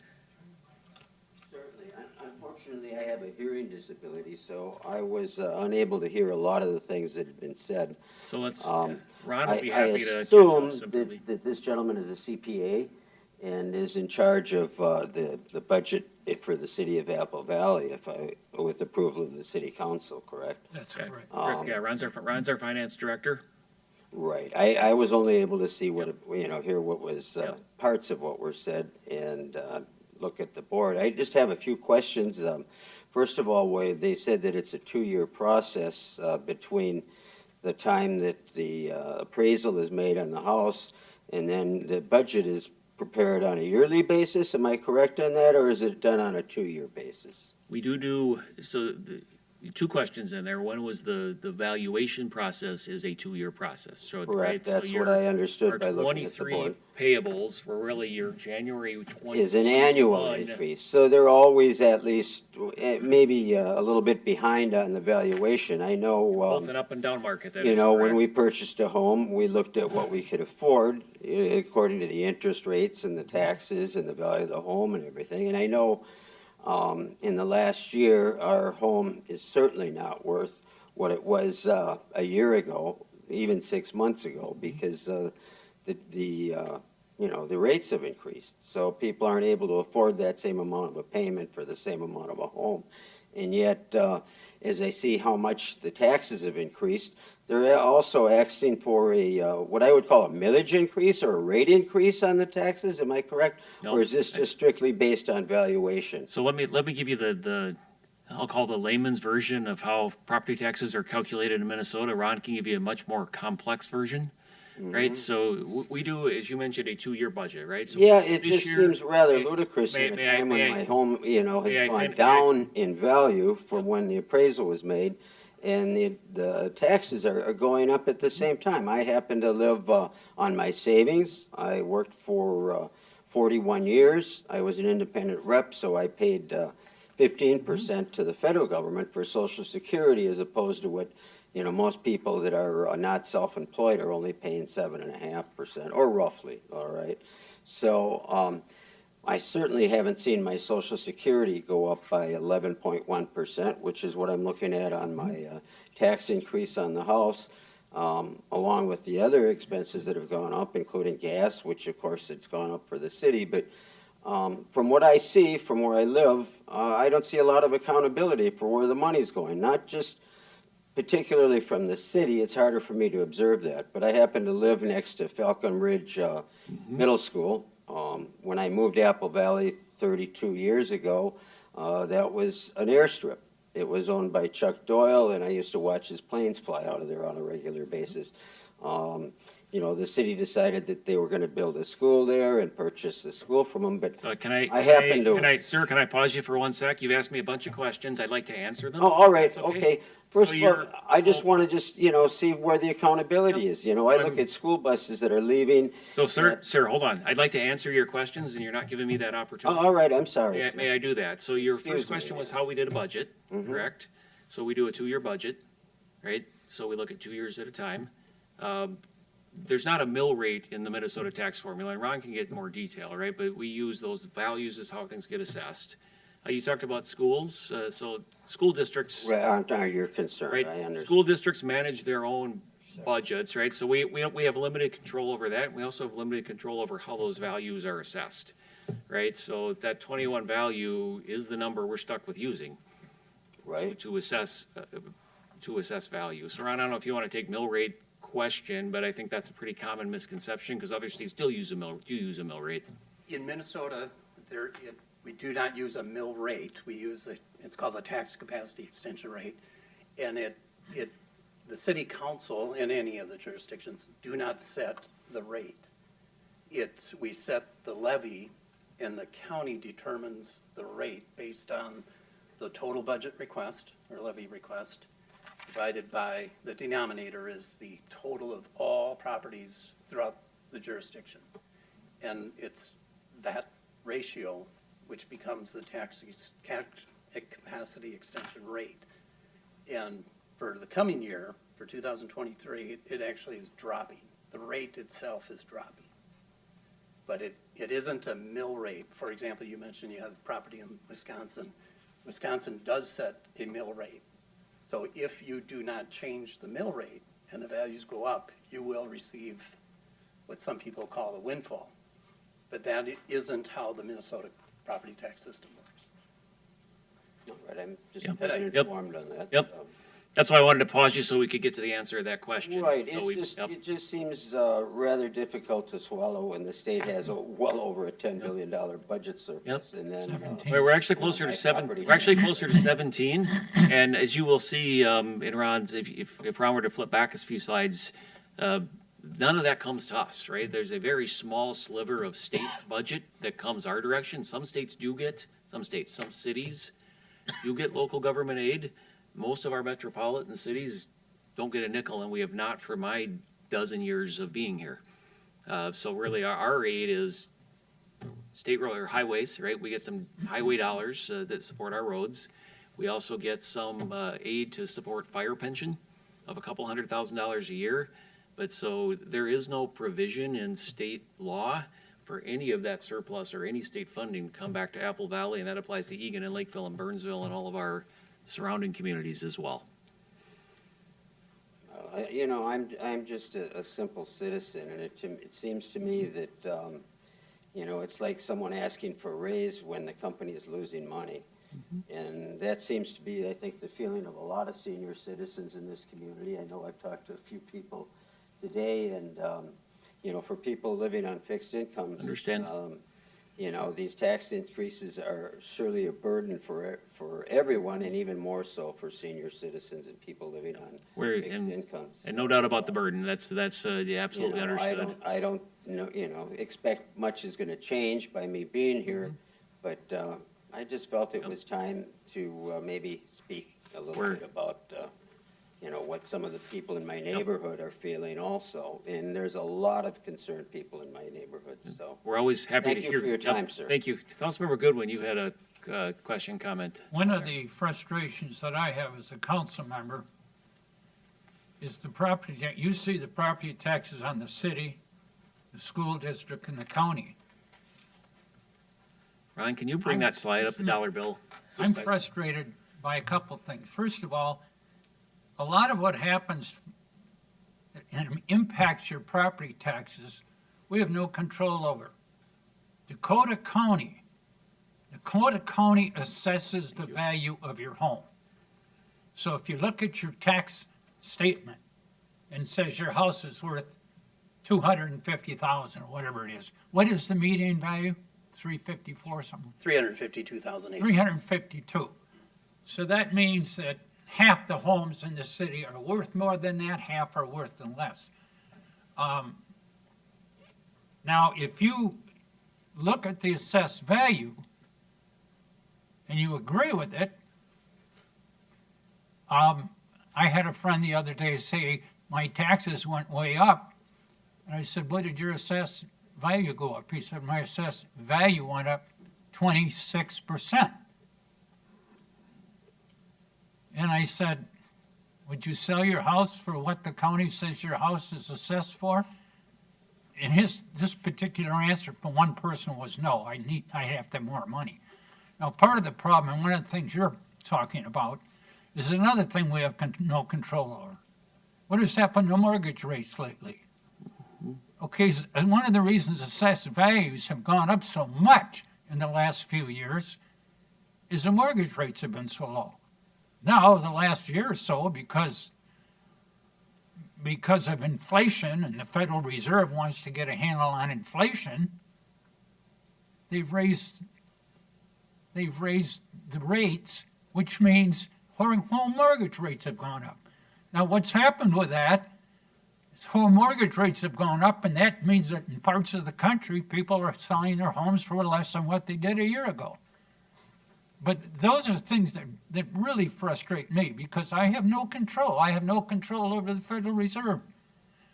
Certainly. Unfortunately, I have a hearing disability, so I was unable to hear a lot of the things that had been said. So let's, Um, Ron will be I happy to. assume simply. that this gentleman is a CPA and is in charge of the budget for the city of Apple Valley, with approval of the city council, correct? That's Okay. correct. Correct. Yeah, Ron's our finance director. Right. I was only able to see hear what was, Yep. parts of what were said and look at the board. I just have a few questions. First of all, they said that it's a 2-year process between the time that the appraisal is made on the house and then the budget is prepared on a yearly basis. Am I correct on that, or is it done on a 2-year basis? We do, so 2 questions in there. One was the valuation process is a 2-year process. So, Correct. right, so That's what I understood by our looking at the 23 board. payables were really your January 20. Is an annual increase, so they're always at least maybe a little bit behind on the valuation. I know, Both an up and down market, that you is know, when correct. we purchased a home, we looked at what we could afford according to the interest rates and the taxes and the value of the home and everything. And I know in the last year, our home is certainly not worth what it was a year ago, even 6 months ago, because the rates have increased. So people aren't able to afford that same amount of a payment for the same amount of a home. And yet, as I see how much the taxes have increased, they're also asking for what I would call a millage increase or a rate increase on the taxes. Am I correct? No. Or is this just strictly based on valuation? So let me give you the I'll call the layman's version of how property taxes are calculated in Minnesota. Ron can give you a much more complex version, right? So we do, as you mentioned, a 2-year budget, right? So Yeah, it this just year- seems rather may- ludicrous may- at a may I- time may when I- my home, may I has gone fin- down in value from when the appraisal was made, and the taxes are going up at the same time. I happen to live on my savings. I worked for 41 years. I was an independent rep, so I paid 15% to the federal government for Social Security, as opposed to what most people that are not self-employed are only paying 7.5%, or roughly, all right? So I certainly haven't seen my Social Security go up by 11.1%, which is what I'm looking at on my tax increase on the house. along with the other expenses that have gone up, including gas, which of course it's gone up for the city. But from what I see, from where I live, I don't see a lot of accountability for where the money's going. Not just particularly from the city, it's harder for me to observe that. But I happen to live next to Falcon Ridge Middle School. When I moved to Apple Valley 32 years ago, that was an airstrip. It was owned by Chuck Doyle, and I used to watch his planes fly out of there on a regular basis. You know, the city decided that they were going to build a school there and purchase the school from them, but So can sir, can I pause you for 1 sec? You've asked me a bunch of questions. I'd like to answer them. Oh, all right, That's okay. First So of all, you're- I just want to just, you know, see where the accountability is. You know, I look at school buses that are leaving. So, sir, hold on. I'd like to answer your questions, and you're not giving me that Oh, opportunity. all right, I'm sorry. May I do that? So your Excuse first me, question was yeah. how we did a budget, correct? So we do a 2-year budget, right? So we look at 2 years at a time. There's not a mill rate in the Minnesota tax formula, and Ron can get more detail, right? But we use those values as how things get assessed. You talked about schools, so school districts, Right, aren't your concern, right? I understand. School districts manage their own budgets, right? So we have limited control over that. We also have limited control over how those values are assessed, right? So that 21 value is the number we're stuck with using Right, to assess value. So Ron, I don't know if you want to take mill rate question, but I think that's a pretty common misconception because other states still use a mill rate. In Minnesota, we do not use a mill rate. We use it's called a tax capacity extension rate. And the city council in any of the jurisdictions do not set the rate. We set the levy, and the county determines the rate based on the total budget request or levy request divided by the denominator is the total of all properties throughout the jurisdiction. And it's that ratio which becomes the tax capacity extension rate. And for the coming year, for 2023, it actually is dropping. The rate itself is dropping. But it isn't a mill rate. For example, you mentioned you have property in Wisconsin. Wisconsin does set a mill rate. So if you do not change the mill rate and the values go up, you will receive what some people call a windfall. But that isn't how the Minnesota property tax system works. all right, I'm just Yep. wasn't Yep. informed on that. Yep. That's why I wanted to pause you so we could get to the answer to that question. Right, So it just seems rather difficult to swallow when the state has well over a $10 billion budget surplus. And then, We're actually closer to property. We're actually closer to 17, and as you will see in Ron's, if Ron were to flip back a few slides, none of that comes to us, right? There's a very small sliver of state budget that comes our direction. Some cities do get local government aid. Most of our metropolitan cities don't get a nickel, and we have not for my dozen years of being here. So really, our aid is state road or highways, right? We get some highway dollars that support our roads. We also get some aid to support fire pension of $200,000 a year. But so there is no provision in state law for any of that surplus or any state funding to come back to Apple Valley, and that applies to Egan and Lakeville and Burnsville and all of our surrounding communities as well. you know, I'm just a simple citizen, and it seems to me that, you know, it's like someone asking for a raise when the company is losing money. Mm-hmm. And that seems to be, I think, the feeling of a lot of senior citizens in this community. I know I've talked to a few people today, and, you know, for people living on fixed incomes. Understand. You know, these tax increases are surely a burden for everyone, and even more so for senior citizens and people living on fixed incomes. And no doubt about the burden. That's absolutely You know, understood. I don't know, you know, expect much is going to change by me being here, but I just felt it was time to maybe speak a little bit about, you know, what some of the people in my neighborhood are feeling also. And there's a lot of concerned people in my neighborhood, so. We're always happy to hear. Thank you for your time, sir. Thank you. Councilmember Goodwin, you had a question, comment. One of the frustrations that I have as a council member is the property tax. You see the property taxes on the city, the school district, and the county. Ron, can you bring that slide up, the dollar bill? I'm frustrated by a couple things. First of all, a lot of what happens and impacts your property taxes, we have no control over. Dakota County assesses the value of your home. So if you look at your tax statement and says your house is worth $250,000 or whatever it is, what is the median value? 354 something? 352,008. 352. So that means that half the homes in the city are worth more than that, half are worth less. Now, if you look at the assessed value and you agree with it, I had a friend the other day say my taxes went way up, and I said, what did your assessed value go up? He said, my assessed value went up 26%. And I said, would you sell your house for what the county says your house is assessed for? And this particular answer from one person was no, I have to have more money. Now, part of the problem, and one of the things you're talking about, is another thing we have no control over. What has happened to mortgage rates lately? Okay, and one of the reasons assessed values have gone up so much in the last few years is the mortgage rates have been so low. Now, the last year or so, because of inflation and the Federal Reserve wants to get a handle on inflation, they've raised the rates, which means home mortgage rates have gone up. Now, what's happened with that is home mortgage rates have gone up, and that means that in parts of the country, people are selling their homes for less than what they did a year ago. But those are things that really frustrate me because I have no control. I have no control over the Federal Reserve.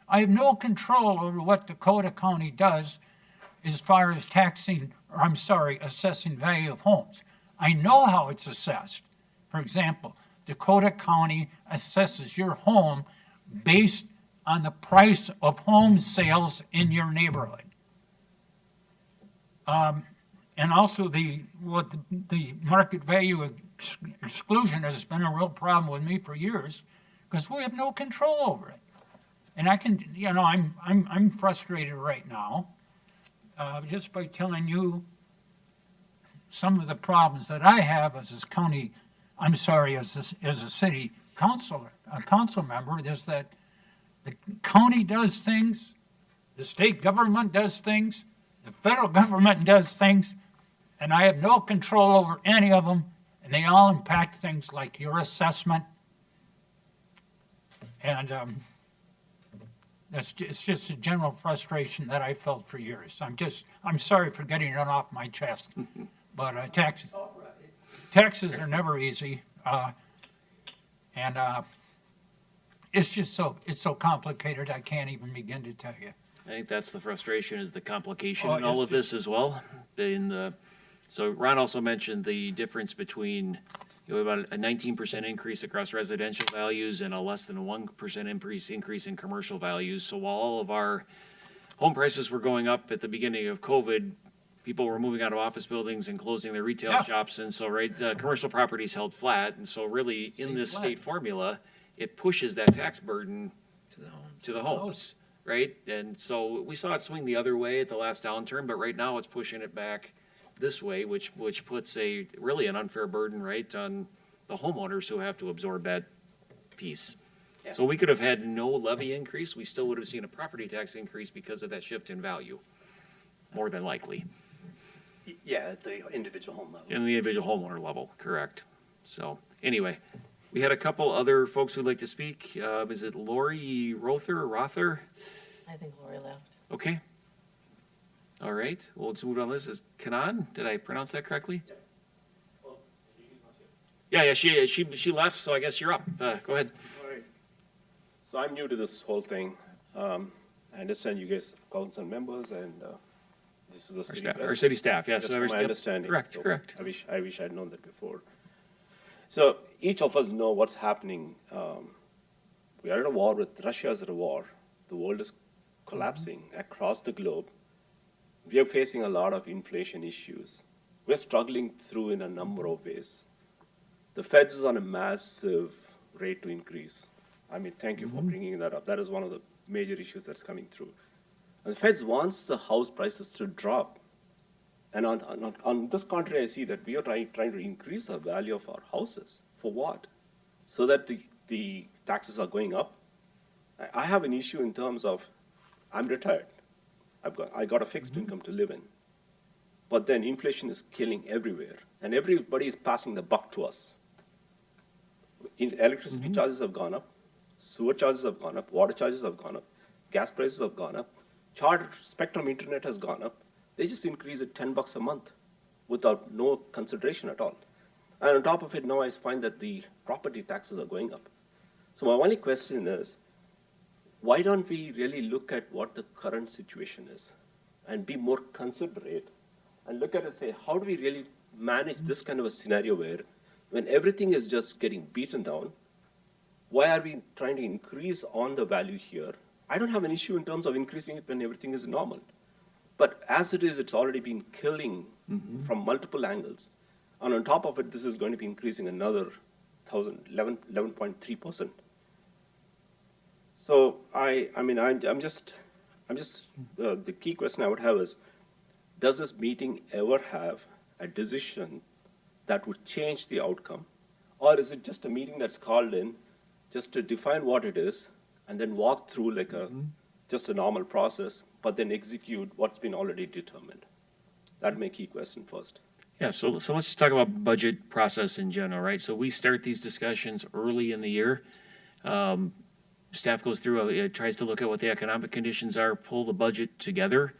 I have no control over what Dakota County does as far as assessing value of homes. I know how it's assessed. For example, Dakota County assesses your home based on the price of home sales in your neighborhood. And also the market value exclusion has been a real problem with me for years because we have no control over it. And I'm frustrated right now just by telling you some of the problems that I have as a city council member, is that the county does things, the state government does things, the federal government does things, and I have no control over any of them, and they all impact things like your assessment. And it's just a general frustration that I felt for years. I'm sorry for getting it off my chest, but taxes are never easy, and it's so complicated I can't even begin to tell you. I think that's the frustration, is the complication in all of this as well. So Ron also mentioned the difference between about a 19% increase across residential values and a less than 1% increase in commercial values. So while all of our home prices were going up at the beginning of COVID, people were moving out of office buildings and closing their retail shops, and so commercial properties held flat. And so really, in this state formula, it pushes that tax burden to the homes. Right? And so we saw it swing the other way at the last downturn, but right now it's pushing it back this way, which puts really an unfair burden, right, on the homeowners who have to absorb that piece. Yeah. So we could have had no levy increase. We still would have seen a property tax increase because of that shift in value, more than likely. Yeah, at the individual home level. In the individual homeowner level, correct. So anyway, we had a couple other folks who'd like to speak. Is it Lori Rother? I think Lori left. Okay. All right. Well, let's move on. This is Kanan. Did I pronounce that correctly? Yeah. She left, so I guess you're up. Go ahead. All right. So I'm new to this whole thing. I understand you guys are council members, and this is the city our city staff. Yes, that's my understanding. Correct. So correct. I wish I'd known that before. So each of us know what's happening. We are at a war with Russia's at a war. The world is collapsing across the globe. We are facing a lot of inflation issues. We're struggling through in a number of ways. The Feds is on a massive rate to increase. I mean, thank you for bringing that up. That is one of the major issues that's coming through. And the Feds wants the house prices to drop. And on this contrary, I see that we are trying to increase the value of our houses. For what? So that the taxes are going up. I have an issue in terms of, I'm retired. I got a fixed income to live in. But then inflation is killing everywhere. And everybody is passing the buck to us. Electricity charges have gone up. Sewer charges have gone up. Water charges have gone up. Gas prices have gone up. Charter Spectrum Internet has gone up. They just increase it $10 a month without no consideration at all. And on top of it, now I find that the property taxes are going up. So my only question is, why don't we really look at what the current situation is and be more considerate and look at it and say, how do we really manage this kind of a scenario where when everything is just getting beaten down, why are we trying to increase on the value here? I don't have an issue in terms of increasing it when everything is normal. But as it is, it's already been killing from multiple angles. And on top of it, this is going to be increasing another 11.3%. So I'm just the key question I would have is, does this meeting ever have a decision that would change the outcome? Or is it just a meeting that's called in just to define what it is and then walk through like just a normal process, but then execute what's been already determined? That'd be my key question first. Yeah, so let's just talk about budget process in general, right? So we start these discussions early in the year. Staff goes through, it tries to look at what the economic conditions are, pull the budget together.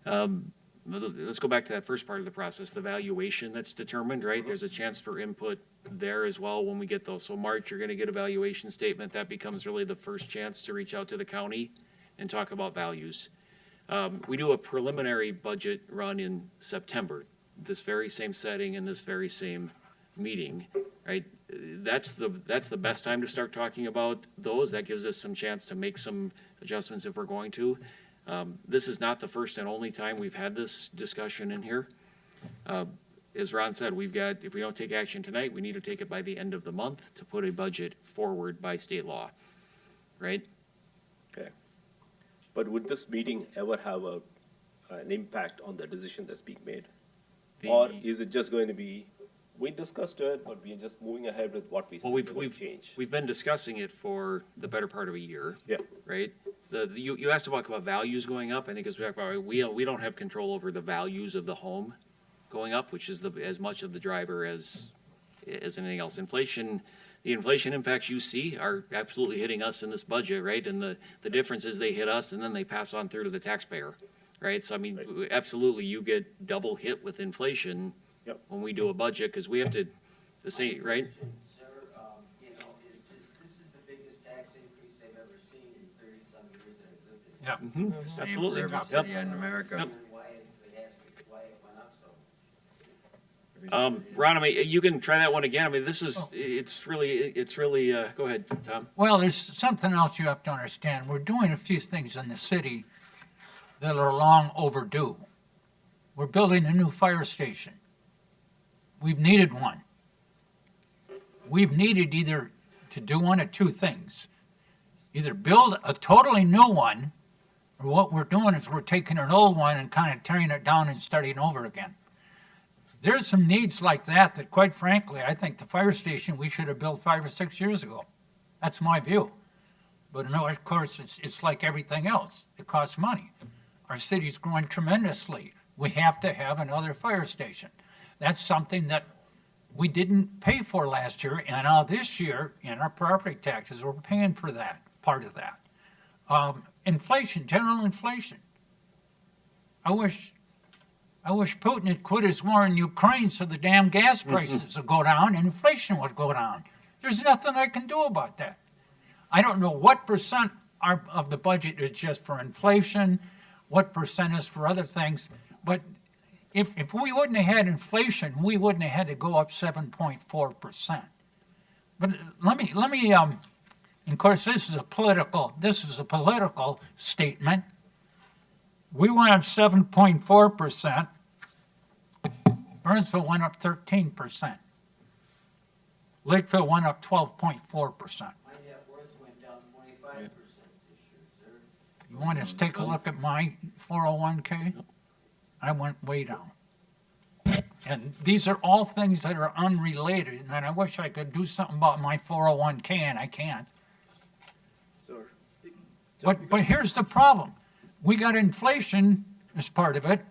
Let's go back to that first part of the process, the valuation that's determined, right? There's a chance for input there as well when we get those. So March, you're going to get a valuation statement. That becomes really the first chance to reach out to the county and talk about values. We do a preliminary budget run in September, this very same setting and this very same meeting, right? That's the best time to start talking about those. That gives us some chance to make some adjustments if we're going to. This is not the first and only time we've had this discussion in here. As Ron said, if we don't take action tonight, we need to take it by the end of the month to put a budget forward by state law, right? Okay. But would this meeting ever have an impact on the decision that's being made? Or is it just going to be, we discussed it, but we're just moving ahead with what we said we've changed? We've been discussing it for the better part of a year. Yeah. Right? You asked about values going up. I think as we talked about, we don't have control over the values of the home going up, which is as much of the driver as anything else. The inflation impacts you see are absolutely hitting us in this budget, right? And the difference is they hit us and then they pass on through to the taxpayer, right? So I mean, absolutely, you get double hit with inflation when we do a budget because we have to say, right? Sir, this is the biggest tax increase they've ever seen in 30-some years that I've lived in. Yeah. Mm-hmm. Absolutely. For every city in America. Yep. Why it went up so. Ron, I mean, you can try that one again. I mean, it's really, go ahead, Tom. Well, there's something else you have to understand. We're doing a few things in the city that are long overdue. We're building a new fire station. We've needed one. We've needed either to do one of two things. Either build a totally new one, or what we're doing is we're taking an old one and kind of tearing it down and starting over again. There's some needs like that quite frankly, I think the fire station we should have built 5 or 6 years ago. That's my view. But no, of course, it's like everything else. It costs money. Our city's growing tremendously. We have to have another fire station. That's something that we didn't pay for last year, and now this year, in our property taxes, we're paying for that, part of that. Inflation, general inflation. I wish Putin had quit his war in Ukraine so the damn gas prices would go down and inflation would go down. There's nothing I can do about that. I don't know what percent of the budget is just for inflation, what percent is for other things, but if we wouldn't have had inflation, we wouldn't have had to go up 7.4%. But let me of course this is a political statement. We went up 7.4%. Burnsville went up 13%. Lakeville went up 12.4%. My net worth went down You want us to take a look at my 401K? I went way down. And these are all things that are unrelated, and I wish I could do something about my 401K, and I can't. Sir. But here's the problem. We got inflation as part of it.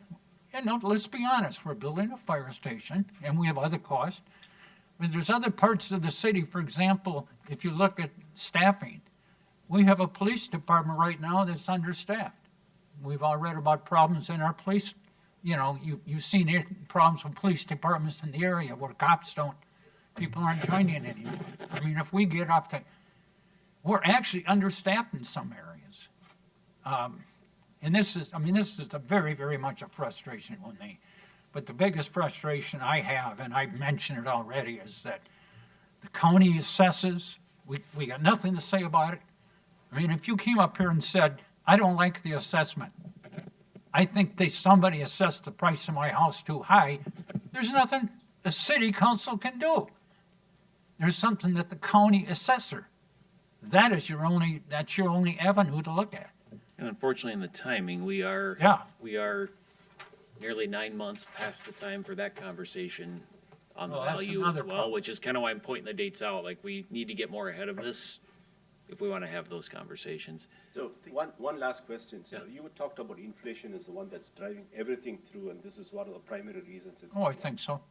And no, let's be honest, we're building a fire station, and we have other costs. But there's other parts of the city, for example, if you look at staffing, we have a police department right now that's understaffed. We've all read about problems in our police, you've seen problems with police departments in the area where people aren't joining anymore. I mean, if we get up to, we're actually understaffed in some areas. And this is a very, very much a frustration with me. But the biggest frustration I have, and I've mentioned it already, is that the county assesses, we got nothing to say about it. I mean, if you came up here and said, I don't like the assessment, I think somebody assessed the price of my house too high, there's nothing the city council can do. There's something that the county assessor, that's your only avenue to look at. And unfortunately, in the timing, we are nearly 9 months past the time for that conversation on the value as well, which is kind of why I'm pointing the dates out. Like, we need to get more ahead of this if we want to have those conversations. So one last question. So Yeah. you talked about inflation is the one that's driving everything through, and this is one of the primary reasons it's. Oh, I think so.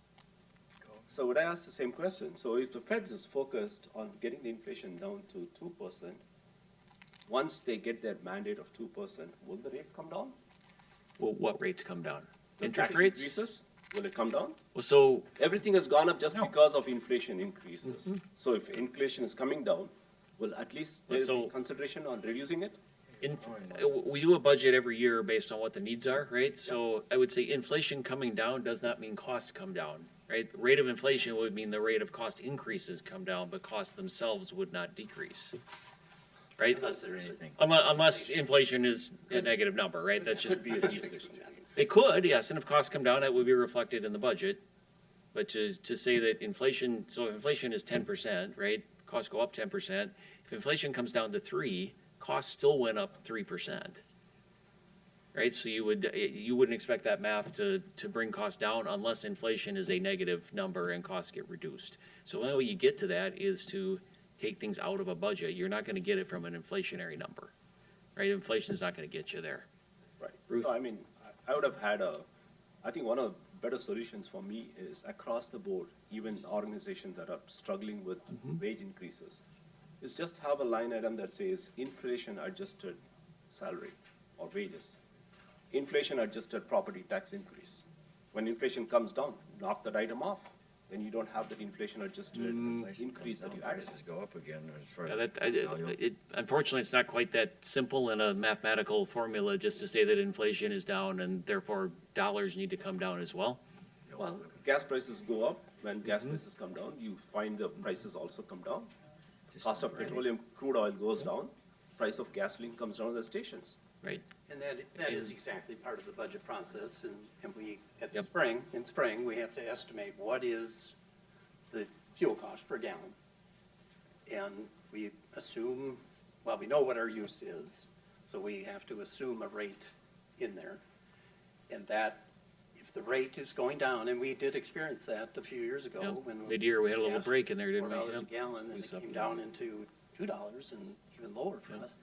So would I ask the same question? So if the Fed is focused on getting the inflation down to 2%, once they get that mandate of 2%, will the rates come down? Well, what rates come down? The Interest tax rates? increases, will it come down? Well, so Everything has gone up just No. because of inflation increases. So if inflation is coming down, will at least there So- be consideration on reducing it? we do a budget every year based on what the needs are, right? So I would say inflation coming down does not mean costs come down, right? The rate of inflation would mean the rate of cost increases come down, but costs themselves would not decrease, right? Unless inflation is a negative number, right? That's just, it could, yes, and if costs come down, that would be reflected in the budget. But to say that inflation, so if inflation is 10%, right? Costs go up 10%. If inflation comes down to 3%, costs still went up 3%. Right, so you wouldn't expect that math to bring costs down unless inflation is a negative number and costs get reduced. So the only way you get to that is to take things out of a budget. You're not gonna get it from an inflationary number, right? Inflation is not gonna get you there. Right. Ruth? So I mean, I would have had I think one of the better solutions for me is across the board, even organizations that are struggling with wage increases, is just have a line item that says inflation adjusted salary or wages. Inflation adjusted property tax increase. When inflation comes down, knock that item off. Then you don't have that inflation adjusted increase that you added. Prices go up again as far Yeah, as. unfortunately, it's not quite that simple in a mathematical formula just to say that inflation is down and therefore dollars need to come down as well. Well, gas prices go up. When gas prices come down, you find the prices also come down. Cost of petroleum crude oil goes down. Price of gasoline comes down at the stations. Right. And that is exactly part of the budget process, and we, Yep. in spring, we have to estimate what is the fuel cost per gallon. And we assume, well, we know what our use is, so we have to assume a rate in there. And that, if the rate is going down, and we did experience that a few years ago Yep. when. Mid-year, we had a little gas break in there, didn't we? $4 a Yep. gallon, and it came down into $2 and even lower for Yep. us.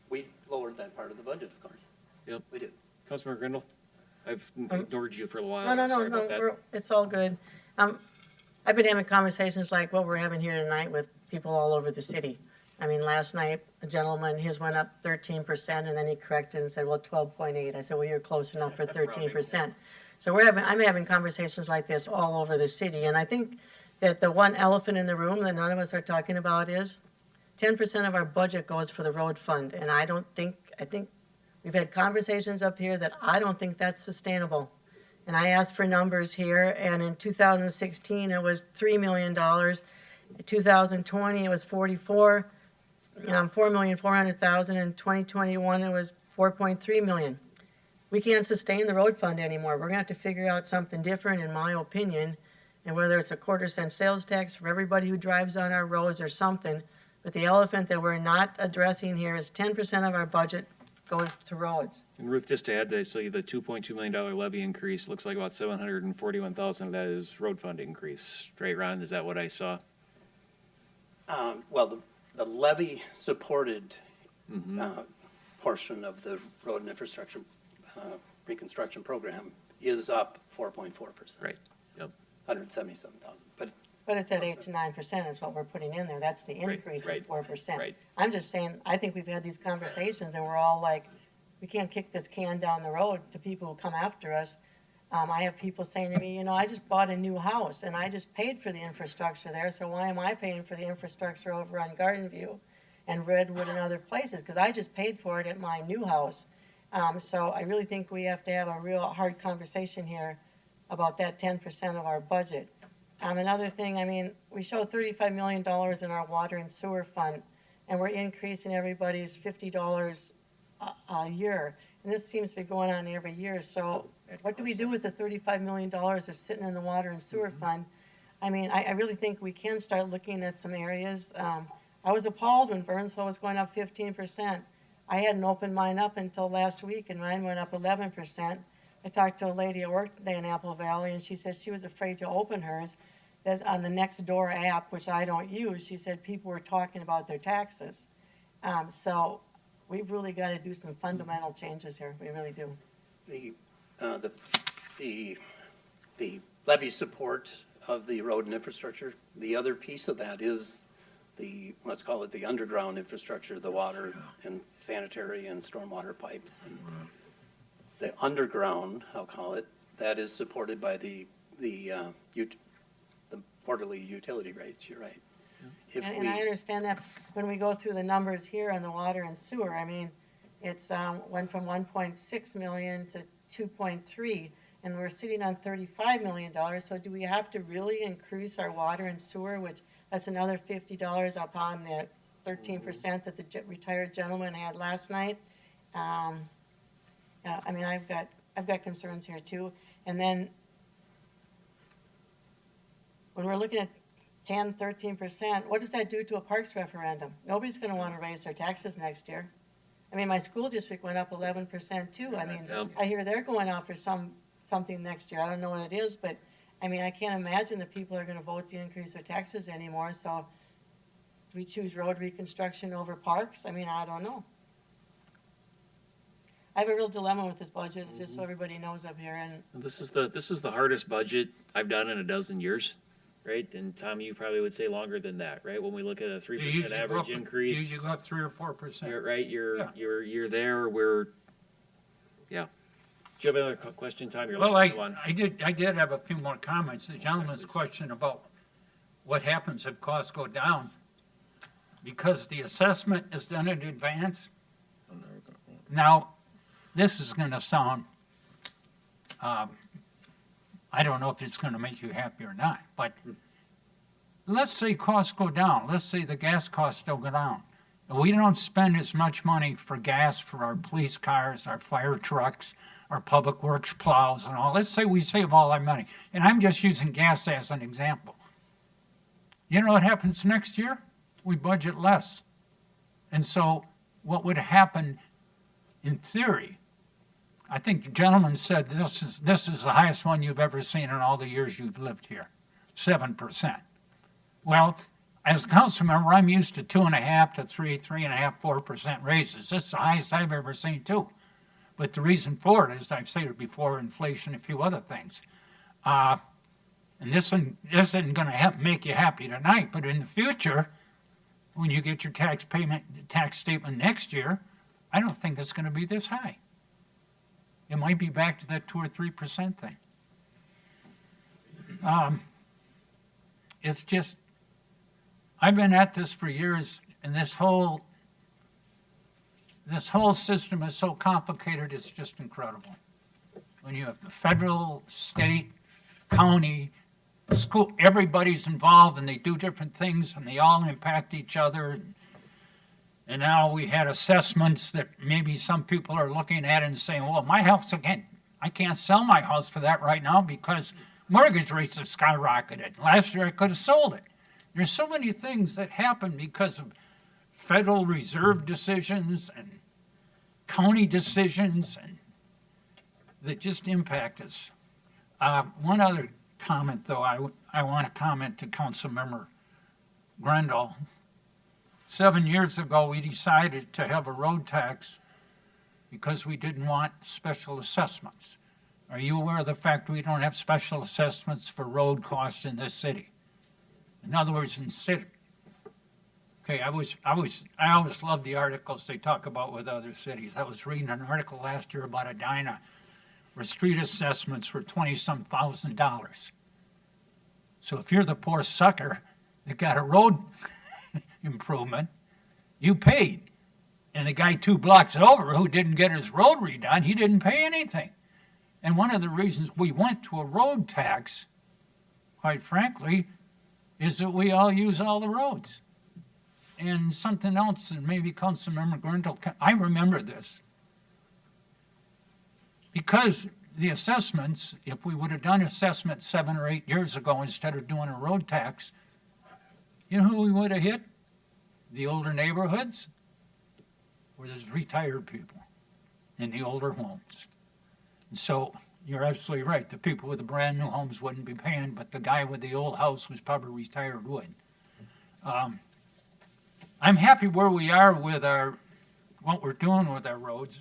We lowered that part of the budget, of course. Yep. We did. Councilmember Grindle, I've ignored you for a while. No, Sorry about that. it's all good. I've been having conversations like what we're having here tonight with people all over the city. I mean, last night, a gentleman, his went up 13%, and then he corrected and said, well, 12.8. I said, well, you're close enough for 13%. So I'm having conversations like this all over the city, and I think that the one elephant in the room that none of us are talking about is 10% of our budget goes for the road fund, and I think we've had conversations up here that I don't think that's sustainable. And I asked for numbers here, and in 2016, it was $3 million. In 2020, it was 4,400,000. In 2021, it was 4.3 million. We can't sustain the road fund anymore. We're gonna have to figure out something different, in my opinion, and whether it's a 1/4-cent sales tax for everybody who drives on our roads or something. But the elephant that we're not addressing here is 10% of our budget goes to roads. And Ruth, just to add to, so the $2.2 million levy increase, looks like about $741,000 of that is road fund increase. Right, Ron, is that what I saw? Well, the levy supported portion of the road and infrastructure reconstruction program is up 4.4%. Right, yep. 177,000. But it's at 8 to 9% is what we're putting in there. That's the increase is 4%. Right. I'm just saying, I think we've had these conversations and we're all like, we can't kick this can down the road to people who come after us. I have people saying to me, you know, I just bought a new house and I just paid for the infrastructure there, so why am I paying for the infrastructure over on Garden View and Redwood and other places? Because I just paid for it at my new house. So I really think we have to have a real hard conversation here about that 10% of our budget. Another thing, I mean, we show $35 million in our water and sewer fund, and we're increasing everybody's $50 a year. And this seems to be going on every year. So what do we do with the $35 million that's sitting in the water and sewer fund? I mean, I really think we can start looking at some areas. I was appalled when Burnsville was going up 15%. I hadn't opened mine up until last week, and mine went up 11%. I talked to a lady at work today in Apple Valley, and she said she was afraid to open hers, that on the Nextdoor app, which I don't use, she said people were talking about their taxes. So we've really got to do some fundamental changes here. We really do. The levy support of the road and infrastructure, the other piece of that is the, let's call it the underground infrastructure, the water and sanitary and stormwater pipes. The underground, I'll call it, that is supported by the quarterly utility rates, you're right. And I understand that when we go through the numbers here on the water and sewer, I mean, it's went from 1.6 million to 2.3, and we're sitting on $35 million. So do we have to really increase our water and sewer, which that's another $50 upon the 13% that the retired gentleman had last night? I mean, I've got concerns here too. And then when we're looking at 10, 13%, what does that do to a parks referendum? Nobody's going to want to raise their taxes next year. I mean, my school district went up 11% too. I mean, I hear they're going out for something next year. I don't know what it is, but I mean, I can't imagine that people are going to vote to increase their taxes anymore. So do we choose road reconstruction over parks? I mean, I don't know. I have a real dilemma with this budget, just so everybody knows up here. And This is the hardest budget I've done in a dozen years. Right, and Tom, you probably would say longer than that, right? When we look at a 3% average increase, You go up 3 or 4%. you're right. You're there. Do you have another question, Tom? Well, I did have a few more comments. The gentleman's question about what happens if costs go down, because the assessment is done in advance. Now, this is going to sound, I don't know if it's going to make you happy or not, but let's say costs go down. Let's say the gas costs still go down. And we don't spend as much money for gas for our police cars, our fire trucks, our public works plows and all. Let's say we save all our money. And I'm just using gas as an example. You know what happens next year? We budget less. And so what would happen in theory, I think the gentleman said this is the highest one you've ever seen in all the years you've lived here, 7%. Well, as a council member, I'm used to 2.5 to 3.5, 4% raises. This is the highest I've ever seen too. But the reason for it is, I've said inflation, a few other things. And this isn't going to make you happy tonight, but in the future, when you get your tax statement next year, I don't think it's going to be this high. It might be back to that 2 or 3% thing. It's just, I've been at this for years, and this whole system is so complicated, it's just incredible. When you have the federal, state, county, school, everybody's involved, and they do different things, and they all impact each other. And now we had assessments that maybe some people are looking at and saying, well, my house, again, I can't sell my house for that right now because mortgage rates have skyrocketed. Last year I could have sold it. There's so many things that happen because of Federal Reserve decisions and county decisions and that just impact us. One other comment, though, I want to comment to Councilmember Grendel. 7 years ago, we decided to have a road tax because we didn't want special assessments. Are you aware of the fact we don't have special assessments for road costs in this city? In other words, in city. Okay, I always love the articles they talk about with other cities. I was reading an article last year about Edina, where street assessments were $20-some thousand. So if you're the poor sucker that got a road improvement, you paid. And the guy 2 blocks over who didn't get his road redone, he didn't pay anything. And one of the reasons we went to a road tax, quite frankly, is that we all use all the roads. And something else, and maybe Councilmember Grindle, I remember this. Because the assessments, if we would have done assessments 7 or 8 years ago instead of doing a road tax, you know who we would have hit? The older neighborhoods, where there's retired people in the older homes. And so you're absolutely right. The people with the brand new homes wouldn't be paying, but the guy with the old house who's probably retired would. I'm happy where we are with what we're doing with our roads.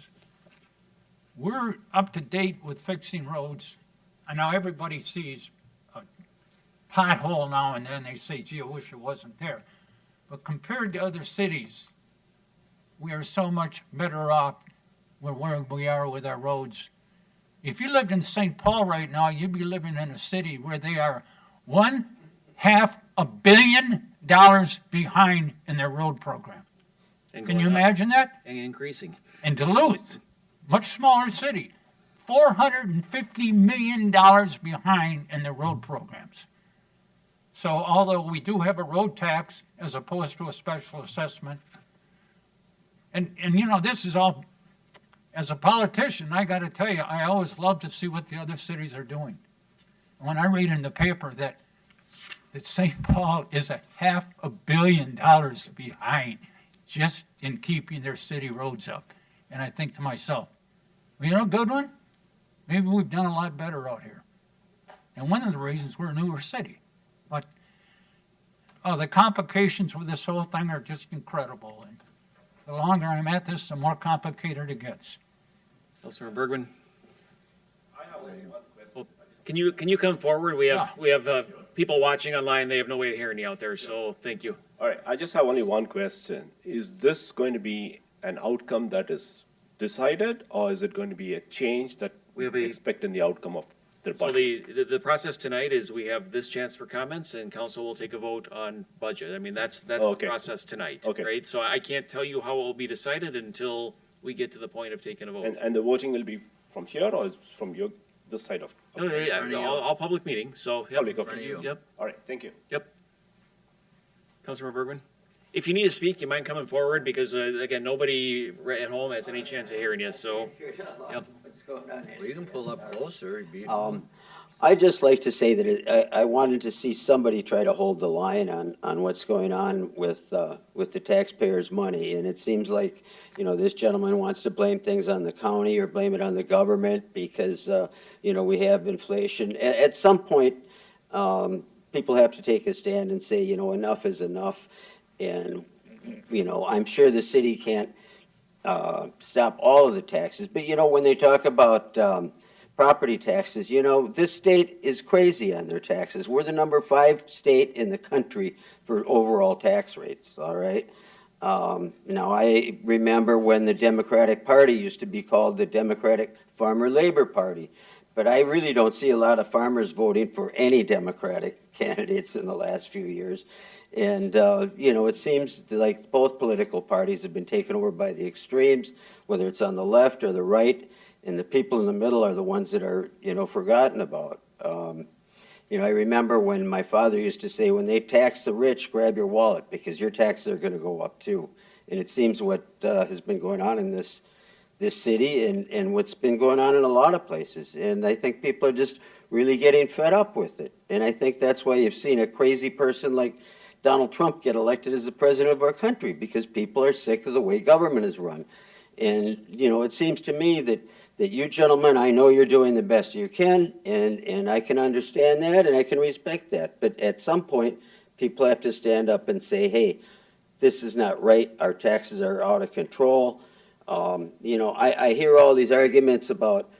We're up to date with fixing roads. I know everybody sees a pothole now and then. They say, gee, I wish it wasn't there. But compared to other cities, we are so much better off where we are with our roads. If you lived in St. Paul right now, you'd be living in a city where they are $500 million behind in their road program. Can you imagine that? And increasing. And Duluth, much smaller city, $450 million behind in their road programs. So although we do have a road tax as opposed to a special assessment, and you know, this is all, as a politician, I got to tell you, I always love to see what the other cities are doing. When I read in the paper that St. Paul is $500 million behind just in keeping their city roads up. And I think to myself, well, you know, good one? Maybe we've done a lot better out here. And one of the reasons we're a newer city. But the complications with this whole thing are just incredible. And the longer I'm at this, the more complicated it gets. Councilor Bergman? Can you come forward? We have people watching online. They have no way of hearing you out there, so thank you. All right, I just have only one question. Is this going to be an outcome that is decided, or is it going to be a change that we expect in the outcome of the budget? So the process tonight is we have this chance for comments, and council will take a vote on budget. I mean, that's the process tonight, right? So I can't tell you how it will be decided until we get to the point of taking a vote. And the voting will be from here, or is from this side of? No, all public meetings, so. Yep. Public, okay. Yep. All right, thank you. Yep. Councilor Bergman? If you need to speak, you mind coming forward, because, again, nobody at home has any chance of hearing you, so. Yep. What's going on? Well, you can pull up closer. I'd just like to say that I wanted to see somebody try to hold the line on what's going on with the taxpayers' money. And it seems like, you know, this gentleman wants to blame things on the county or blame it on the government because, you know, we have inflation. At some point, people have to take a stand and say, you know, enough is enough. And, you know, I'm sure the city can't stop all of the taxes. But, you know, when they talk about property taxes, you know, this state is crazy on their taxes. We're the number 5 state in the country for overall tax rates, all right? Now, I remember when the Democratic Party used to be called the Democratic Farmer Labor Party, but I really don't see a lot of farmers voting for any Democratic candidates in the last few years. And, you know, it seems like both political parties have been taken over by the extremes, whether it's on the left or the right, and the people in the middle are the ones that are, you know, forgotten about. You know, I remember when my father used to say, when they tax the rich, grab your wallet, because your taxes are going to go up too. And it seems what has been going on in this city and what's been going on in a lot of places. And I think people are just really getting fed up with it. And I think that's why you've seen a crazy person like Donald Trump get elected as the president of our country, because people are sick of the way government is run. And, you know, it seems to me that you gentlemen, I know you're doing the best you can, and I can understand that, and I can respect that. But at some point, people have to stand up and say, hey, this is not right, our taxes are out of control. You know, I hear all these arguments about,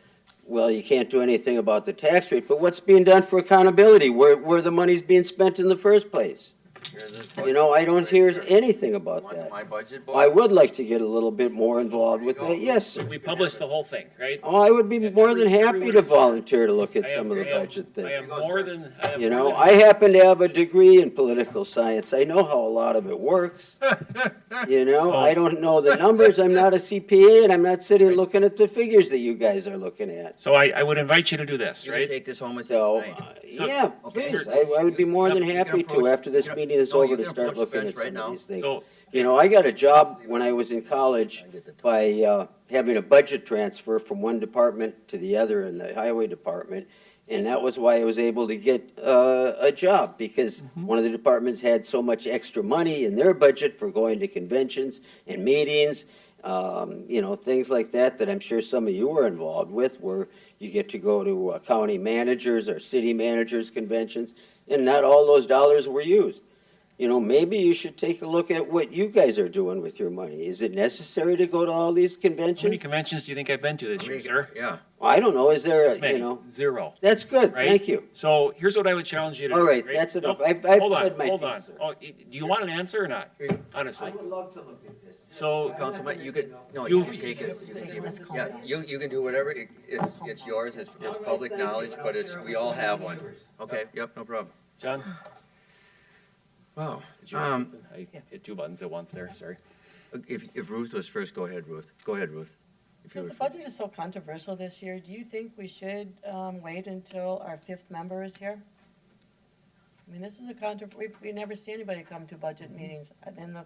well, you can't do anything about the tax rate, but what's being done for accountability, where the money's being spent in the first place? Here's this You know, I don't hear budget right here. anything about Want that. my budget book? I would like to get a little bit more involved with that, yes, sir. We published the whole thing, right? Oh, I would be more than happy to volunteer to look at I am- some of the I am- budget I things. am more than, I am You more know, than- I happen to have a degree in political science. I know how a lot of it works. You know, I don't know the numbers. I'm not a CPA, and I'm not sitting looking at the figures that you guys are looking at. So I would invite you to do this, You can right? take this home with you So, tonight. So- yeah, Okay. please, I would be more than You can happy approach- to after this you can- meeting is no, you over to can start approach the looking at bench right some now. of these things. So, You know, I got a job when I was in college by having a budget transfer from one department to the other in the highway department. And that was why I was able to get a job, because one of the departments had so much extra money in their budget for going to conventions and meetings, you know, things like that, that I'm sure some of you were involved with, where you get to go to county managers or city managers' conventions, and not all those dollars were used. You know, maybe you should take a look at what you guys are doing with your money. Is it necessary to go to all these how many conventions? conventions do you think I've been to this year, sir? Yeah. I don't know, is there, This many. you know, Zero, that's good, right? thank you. So here's what I would challenge you to do. All right, that's enough. Nope. I've Hold on, said my hold piece, on. sir. Oh, do you want an answer or not? Honestly. love to look at this. So, Councilman, you could, no, You- you can take it. You can keep it. Yeah, you can do whatever. It's yours. It's public knowledge, but we all have one. Okay, yep, no problem. John? Wow. Did you want something? I hit two buttons at once there, sorry. If Ruth was first, go ahead, Ruth. Go ahead, Ruth. If you Since were the first. budget is so controversial this year, do you think we should wait until our fifth member is here? I mean, this is we never see anybody come to budget meetings in the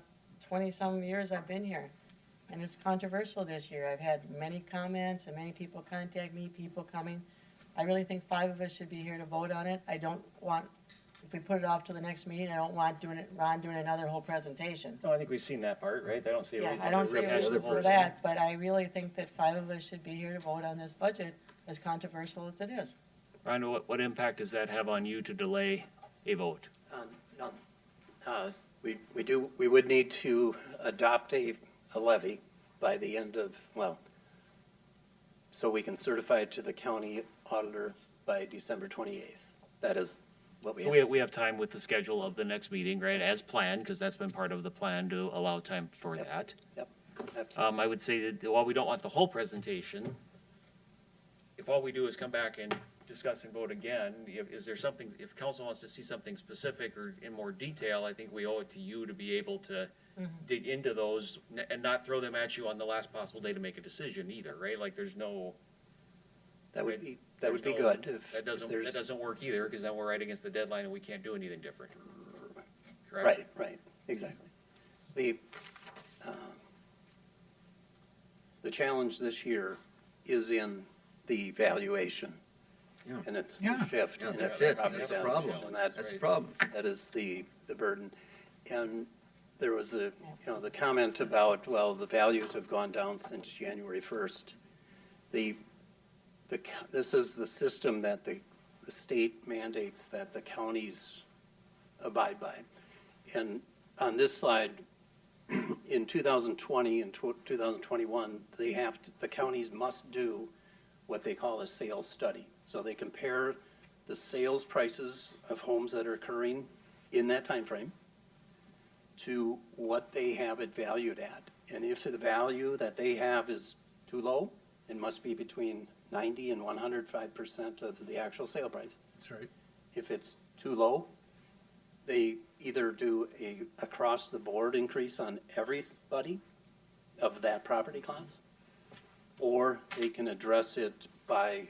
20-some years I've been here. And it's controversial this year. I've had many comments and many people contact me, people coming. I really think 5 of us should be here to vote on it. I don't want, if we put it off to the next meeting, I don't want Ron doing another whole presentation. No, I think we've seen that part, right? I don't see a Yeah, reason I don't to see a rehash the reason whole for thing. that, but I really think that 5 of us should be here to vote on this budget, as controversial as it is. Rhonda, what impact does that have on you to delay a vote? None. We would need to adopt a levy by the end of, well, so we can certify it to the county auditor by December 28th. That is what we have. We have time with the schedule of the next meeting, right, as planned, because that's been part of the plan to allow time for Yep. that. Yep, absolutely. I would say that while we don't want the whole presentation, if all we do is come back and discuss and vote again, is there something, if council wants to see something specific or in more detail, I think we owe it to you to be able to dig into those and not throw them at you on the last possible day to make a decision either, right? Like, there's no. That would be there's no- good. If That there's- doesn't work either, because then we're right against the deadline and we can't do anything different. Correct? Right, exactly. The challenge this year is in the valuation. Yeah. And it's Yeah. the shift. Yeah, in that's the it. property That's the values, problem. and That's the problem. That is the burden. And there was the comment about, well, the values have gone down since January 1st. This is the system that the state mandates that the counties abide by. And on this slide, in 2020 and 2021, the counties must do what they call a sales study. So they compare the sales prices of homes that are occurring in that time frame to what they have it valued at. And if the value that they have is too low, it must be between 90 and 105% of the actual sale price. That's right. If it's too low, they either do a across-the-board increase on everybody of that property class, or they can address it by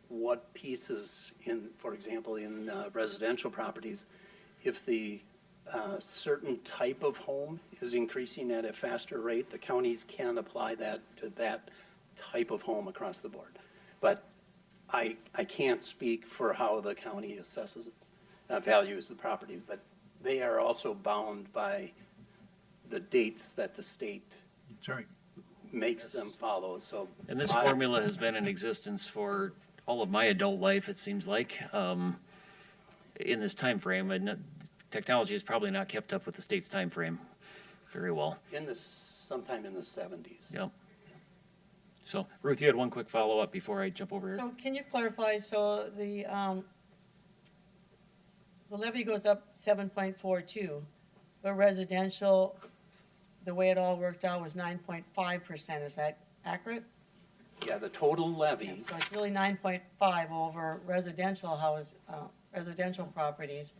what pieces for example, in residential properties, if the certain type of home is increasing at a faster rate, the counties can apply that to that type of home across the board. But I can't speak for how the county assesses, values the properties, but they are also bound by the dates that the state That's right. makes them follow, so. And this formula has been in existence for all of my adult life, it seems like, in this time frame. And technology has probably not kept up with the state's time frame very well. Sometime in the 70s. Yep. So, Ruth, you had one quick follow-up before I jump over here. So can you clarify, so the levy goes up 7.42, but residential, the way it all worked out was 9.5%, is that accurate? Yeah, the total levy, So it's really 9.5 over residential residential properties.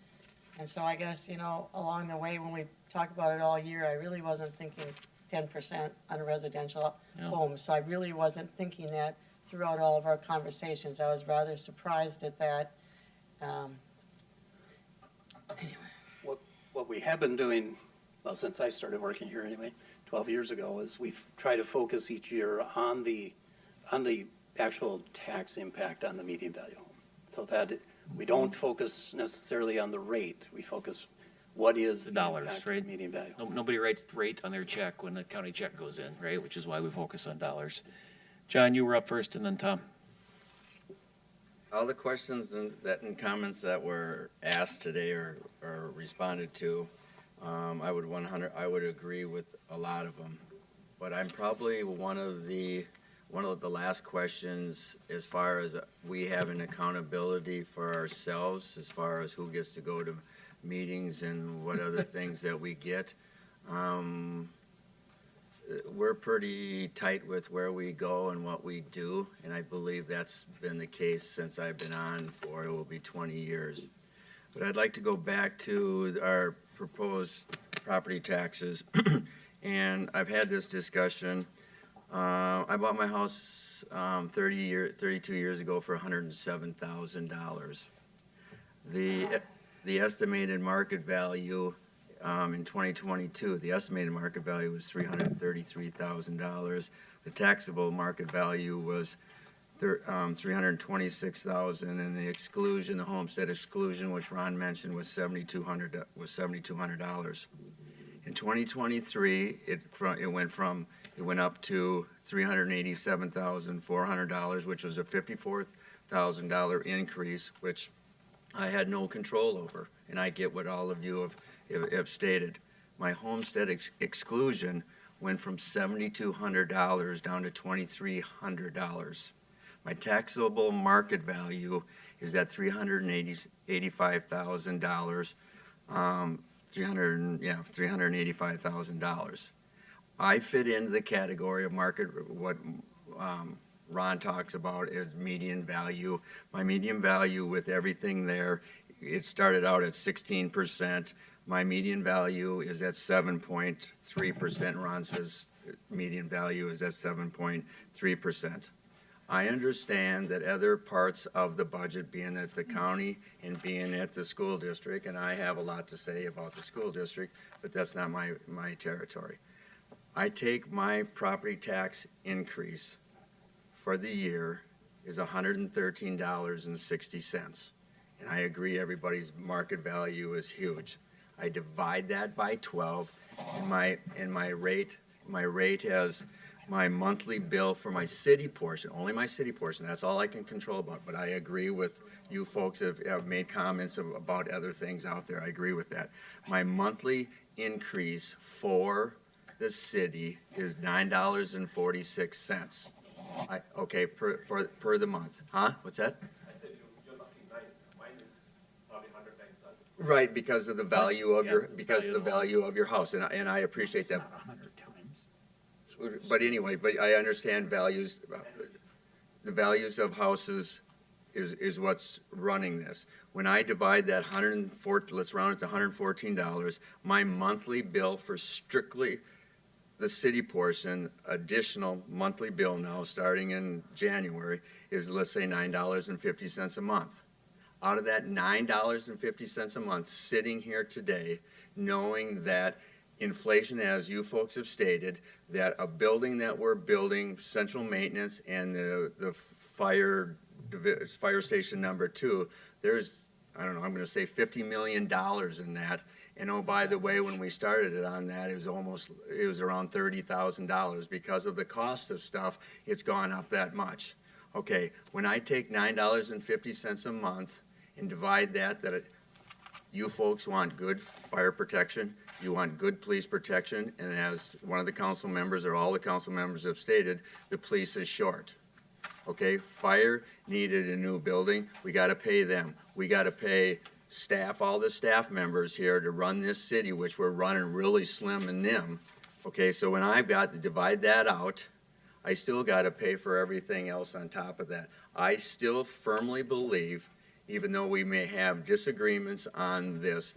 And so I guess, along the way, when we talk about it all year, I really wasn't thinking 10% on a residential home. So I really wasn't thinking that throughout all of our conversations. I was rather surprised at that. what we have been doing, well, since I started working here anyway, 12 years ago, is we've tried to focus each year on the actual tax impact on the median value home. So that we don't focus necessarily on the rate, we focus what is The dollars, impact right? of median value. Nobody writes rate on their check when the county check goes in, right? Which is why we focus on dollars. John, you were up first, and then Tom. All the questions and comments that were asked today or responded to, I would agree with a lot of them. But I'm probably one of the last questions as far as we have an accountability for ourselves, as far as who gets to go to meetings and what other things that we get. We're pretty tight with where we go and what we do, and I believe that's been the case since I've been on for, it will be 20 years. But I'd like to go back to our proposed property taxes, and I've had this discussion. I bought my house 32 years ago for $107,000. The estimated market value in 2022, the estimated market value was $333,000. The taxable market value was $326,000, and the exclusion, the homestead exclusion, which Ron mentioned, was $7,200. In 2023, it went up to $387,400, which was a $54,000 increase, which I had no control over, and I get what all of you have stated. My homestead exclusion went from $7,200 down to $2,300. My taxable market value is at $385,000. $385,000. I fit into the category of market, what Ron talks about is median value. My median value with everything there, it started out at 16%. My median value is at 7.3%. Ron says median value is at 7.3%. I understand that other parts of the budget, being at the county and being at the school district, and I have a lot to say about the school district, but that's not my territory. I take my property tax increase for the year is $113.60. And I agree everybody's market value is huge. I divide that by 12, and my rate has my monthly bill for my city portion, only my city portion, that's all I can control about. But I agree with you folks have made comments about other things out there. I agree with that. My monthly increase for the city is $9.46. Okay, per the month. Huh? What's that? I said you're lucky. Mine is probably 100 times that. Right, because of the value of Yeah, your it's because of the value of your house, and I appreciate that. Not 100 times. But anyway, but I understand values. The values of houses is what's running this. When I divide that let's round it to $114, my monthly bill for strictly the city portion, additional monthly bill now starting in January, is, let's say, $9.50 a month. Out of that $9.50 a month, sitting here today, knowing that inflation, as you folks have stated, that a building that we're building, central maintenance, and the fire station number 2, there's, I don't know, I'm going to say $50 million in that, And oh, by the way, when we started it on that, it was around $30,000. Because of the cost of stuff, it's gone up that much. Okay, when I take $9.50 a month and divide that you folks want good fire protection, you want good police protection, and as one of the council members or all the council members have stated, the police is short. Okay, fire needed a new building, we gotta pay them. We gotta pay staff, all the staff members here to run this city, which we're running really slim and nim. Okay, so when I've got to divide that out, I still gotta pay for everything else on top of that. I still firmly believe, even though we may have disagreements on this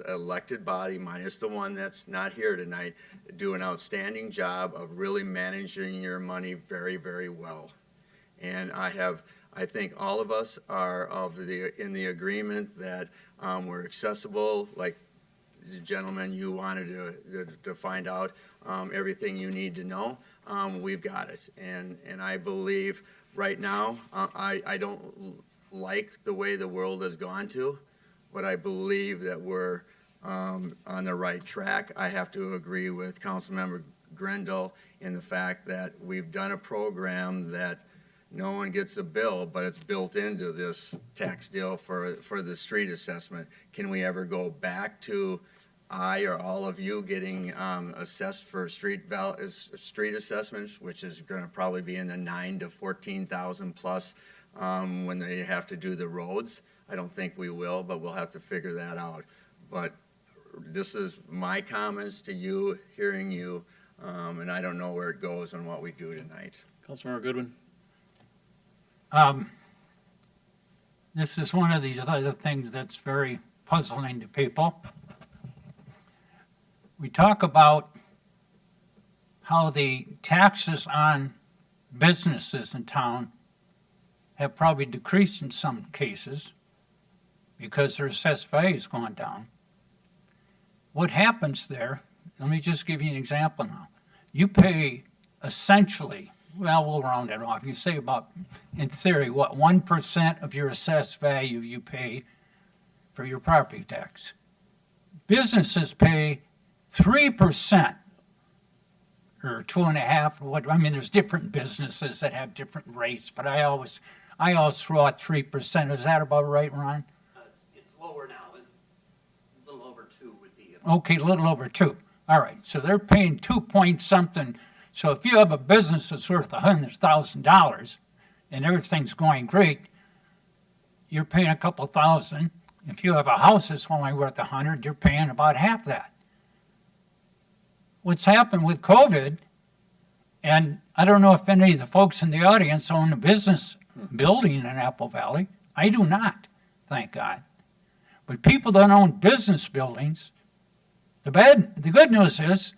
elected body, minus the one that's not here tonight, do an outstanding job of really managing your money very, very well. And I think all of us are in the agreement that we're accessible, like the gentleman you wanted to find out everything you need to know. We've got it. And I believe right now, I don't like the way the world has gone to, but I believe that we're on the right track. I have to agree with Councilmember Grendel in the fact that we've done a program that no one gets a bill, but it's built into this tax deal for the street assessment. Can we ever go back to I or all of you getting assessed for street assessments, which is going to probably be in the 9,000 to 14,000 plus when they have to do the roads? I don't think we will, but we'll have to figure that out. But this is my comments to you, hearing you, and I don't know where it goes on what we do tonight. Councilmember Goodwin. This is one of these other things that's very puzzling to people. We talk about how the taxes on businesses in town have probably decreased in some cases because their assessed value has gone down. What happens there, let me just give you an example now. You pay essentially, well, we'll round it off. You say about, in theory, 1% of your assessed value you pay for your property tax. Businesses pay 3% or 2.5%. There's different businesses that have different rates, but I always throw out 3%. Is that about right, Ron? It's lower now. A little over 2 would be. Okay, a little over 2. All right, so they're paying 2 point something. So if you have a business that's worth $100,000 and everything's going great, you're paying a couple thousand. If you have a house that's only worth $100,000, you're paying about half that. What's happened with COVID, and I don't know if any of the folks in the audience own a business building in Apple Valley. I do not, thank God. But people that own business buildings, the good news is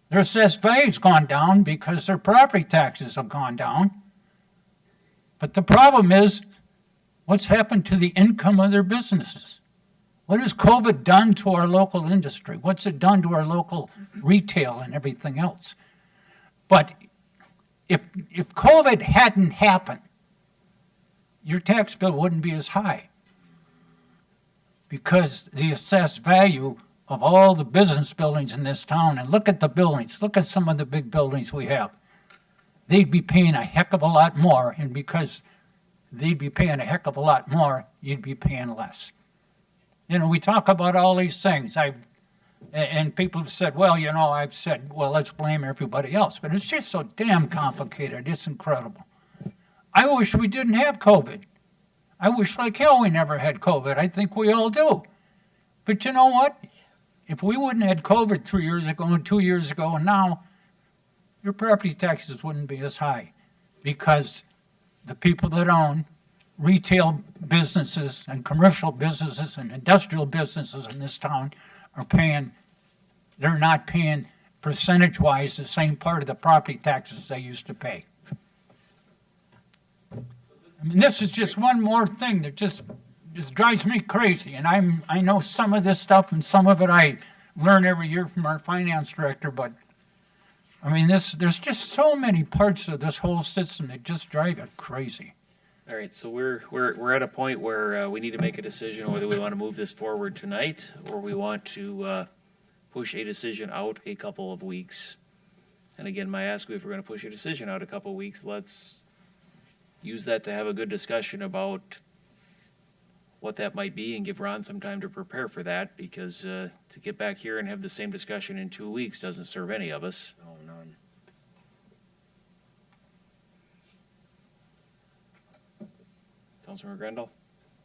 their assessed value's gone down because their property taxes have gone down. But the problem is, what's happened to the income of their businesses? What has COVID done to our local industry? What's it done to our local retail and everything else? But if COVID hadn't happened, your tax bill wouldn't be as high because the assessed value of all the business buildings in this town, and look at the buildings, look at some of the big buildings we have, they'd be paying a heck of a lot more, and because they'd be paying a heck of a lot more, you'd be paying less. We talk about all these things. And people have said, I've said, let's blame everybody else. But it's just so damn complicated. It's incredible. I wish we didn't have COVID. I wish like hell we never had COVID. I think we all do. But you know what? If we wouldn't have had COVID 3 years ago and 2 years ago and now, your property taxes wouldn't be as high because the people that own retail businesses and commercial businesses and industrial businesses in this town they're not paying percentage-wise the same part of the property taxes they used to pay. This is just one more thing that just drives me crazy. And I know some of this stuff and some of it I learn every year from our finance director, but there's just so many parts of this whole system that just drive it crazy. All right, so we're at a point where we need to make a decision whether we want to move this forward tonight or we want to push a decision out a couple of weeks. And again, my ask, if we're going to push a decision out a couple of weeks, let's use that to have a good discussion about what that might be and give Ron some time to prepare for that, because to get back here and have the same discussion in 2 weeks doesn't serve any of us. Oh, none. Councilmember Grendel?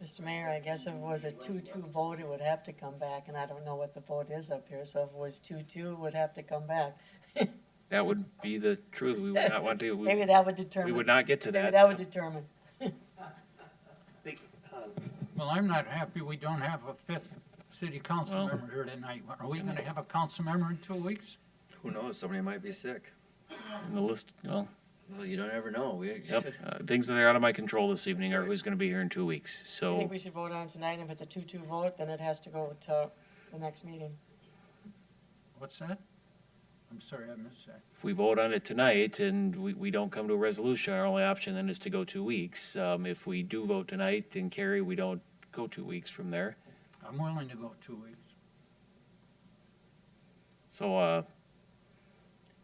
Mr. Mayor, I guess if it was a 2-2 vote, it would have to come back, and I don't know what the vote is up here, so if it was 2-2, it would have to come back. That would be the truth. We would not want to, Maybe that would determine. we would not get to Maybe that. that would determine. The, Well, I'm not happy we don't have a fifth city council Well- member here tonight. Are we gonna have a council member in 2 weeks? Who knows, somebody might be sick. And the list, well, Well, you don't ever know. yep, things that are out of my control this evening are who's going to be here in 2 weeks. I So, think we should vote on it tonight, and if it's a 2-2 vote, then it has to go to the next meeting. What's that? I'm sorry, I missed that. if we vote on it tonight and we don't come to a resolution, our only option then is to go 2 weeks. If we do vote tonight and carry, we don't go 2 weeks from there. I'm willing to go 2 weeks. So,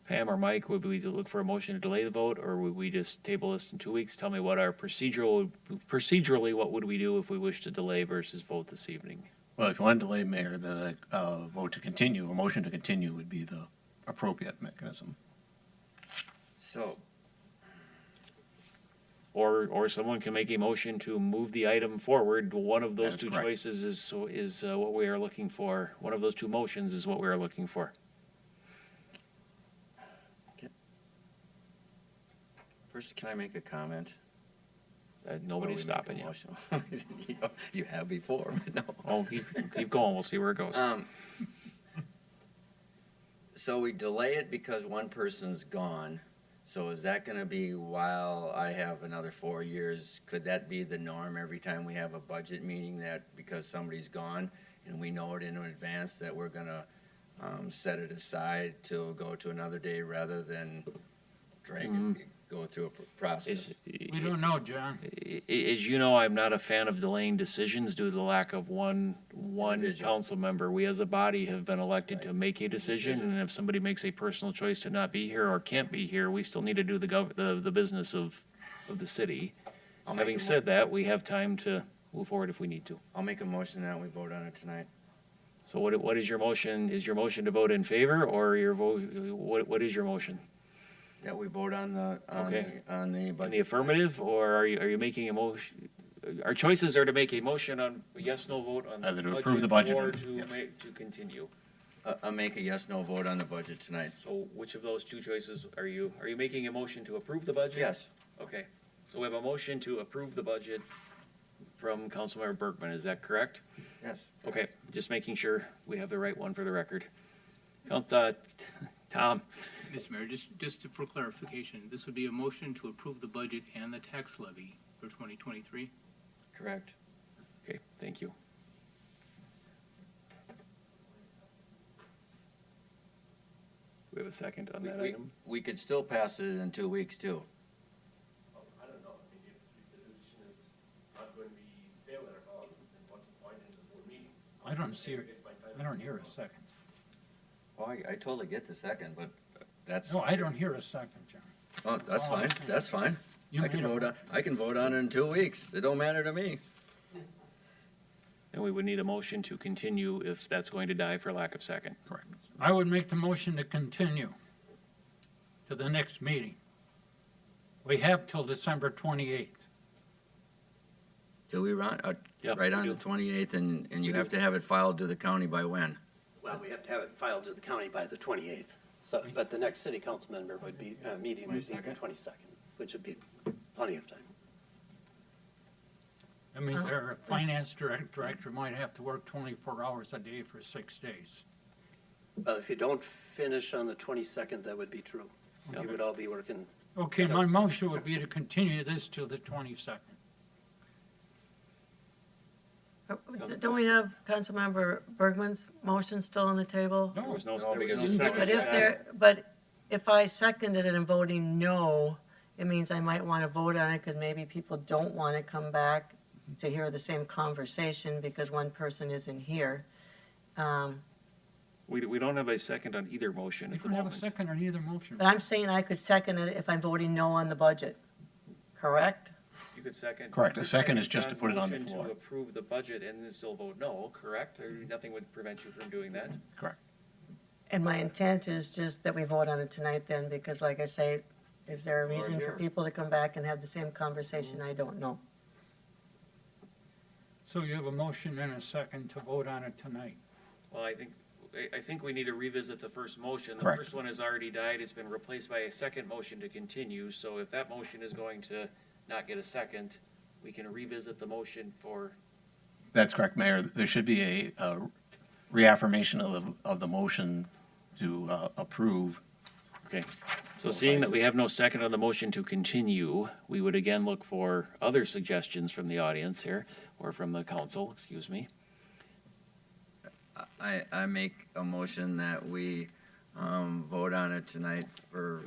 Pam or Mike, would we look for a motion to delay the vote, or would we just table this in 2 weeks? Tell me what our procedurally, what would we do if we wish to delay versus vote this evening? Well, if you want to delay, Mayor, then a vote to continue, a motion to continue would be the appropriate mechanism. So, Or someone can make a motion to move the item forward. One of those That is two correct. choices is what we are looking for. One of those two motions is what we are looking for. first, can I make a comment? Nobody's Before we stopping make you. a motion? You have before, but no. Oh, keep going. We'll see where it goes. So we delay it because one person's gone. So is that gonna be while I have another 4 years? Could that be the norm every time we have a budget meeting, that because somebody's gone and we know it in advance that we're gonna set it aside to go to another day rather than drag it, go through a process? We don't know, John. As you know, I'm not a fan of delaying decisions due to the lack of one Individual. council member. We as a body have been elected to make a decision, and if somebody makes a personal choice to not be here or can't be here, we still need to do the business of the city. Having said that, we have time to move forward if we need to. I'll make a motion that we vote on it tonight. So what is your motion? Is your motion to vote in favor, or your vote, what is your motion? That we vote on the, Okay. on the In the budget. affirmative, or are you making a motion? Our choices are to make a motion on a yes, no vote on the Either to budget, approve the budget or or- to yes. to continue. I'll make a yes, no vote on the budget tonight. So which of those two choices are you making a motion to approve the budget? Yes. Okay, so we have a motion to approve the budget from Councilmember Bergman, is that correct? Yes. Okay, just making sure we have the right one for the record. Tom, Mr. Mayor, just for clarification, this would be a motion to approve the budget and the tax levy for 2023? Correct. okay, thank you. Do we have a second on that item? We could still pass it in 2 weeks, too. I don't know. I mean, if the decision is not going to be failure at all, then what's the point in this whole meeting? I don't hear a second. Well, I totally get the second, but that's. No, I don't hear a second, John. Oh, that's fine, that's fine. You I can made a- vote on it in 2 weeks. It don't matter to me. And we would need a motion to continue if that's going to die for lack of second. Correct. I would make the motion to continue to the next meeting. We have till December 28th. Do we run, Yep, right we on do. the 28th, and you have to have it filed to the county by when? Well, we have to have it filed to the county by the 28th. So, but the next city council member would be, meeting would be the 22nd, which would be plenty of time. That means our finance director might have to work 24 hours a day for 6 days. Well, if you don't finish on the 22nd, that would be true. Yep. You would all be working. Okay, my motion would be to continue this till the 22nd. Don't we have Councilmember Bergman's motion still on the table? There was no, No, there was because no it's- second. But if I seconded it and voting no, it means I might want to vote on it because maybe people don't want to come back to hear the same conversation because one person isn't here. We don't have a second on either motion We at the don't have a moment. second on either motion. But I'm saying I could second it if I'm voting no on the budget, correct? You could second. Correct. A you could second is just to John's put it on the motion floor. To approve the budget and then still vote no, correct? Or nothing would prevent you from doing that? Correct. And my intent is just that we vote on it tonight then, because like I say, is there a reason for here. people to come back and have the same conversation? I don't know. So you have a motion and a second to vote on it tonight. Well, I think we need to revisit the first motion. The Correct. first one has already died. It's been replaced by a second motion to continue. So if that motion is going to not get a second, we can revisit the motion for, That's correct, Mayor. There should be a reaffirmation of the motion to approve. okay. So seeing that we have no second on the motion to continue, we would again look for other suggestions from the audience here, or from the council, excuse me. I make a motion that we vote on it tonight for,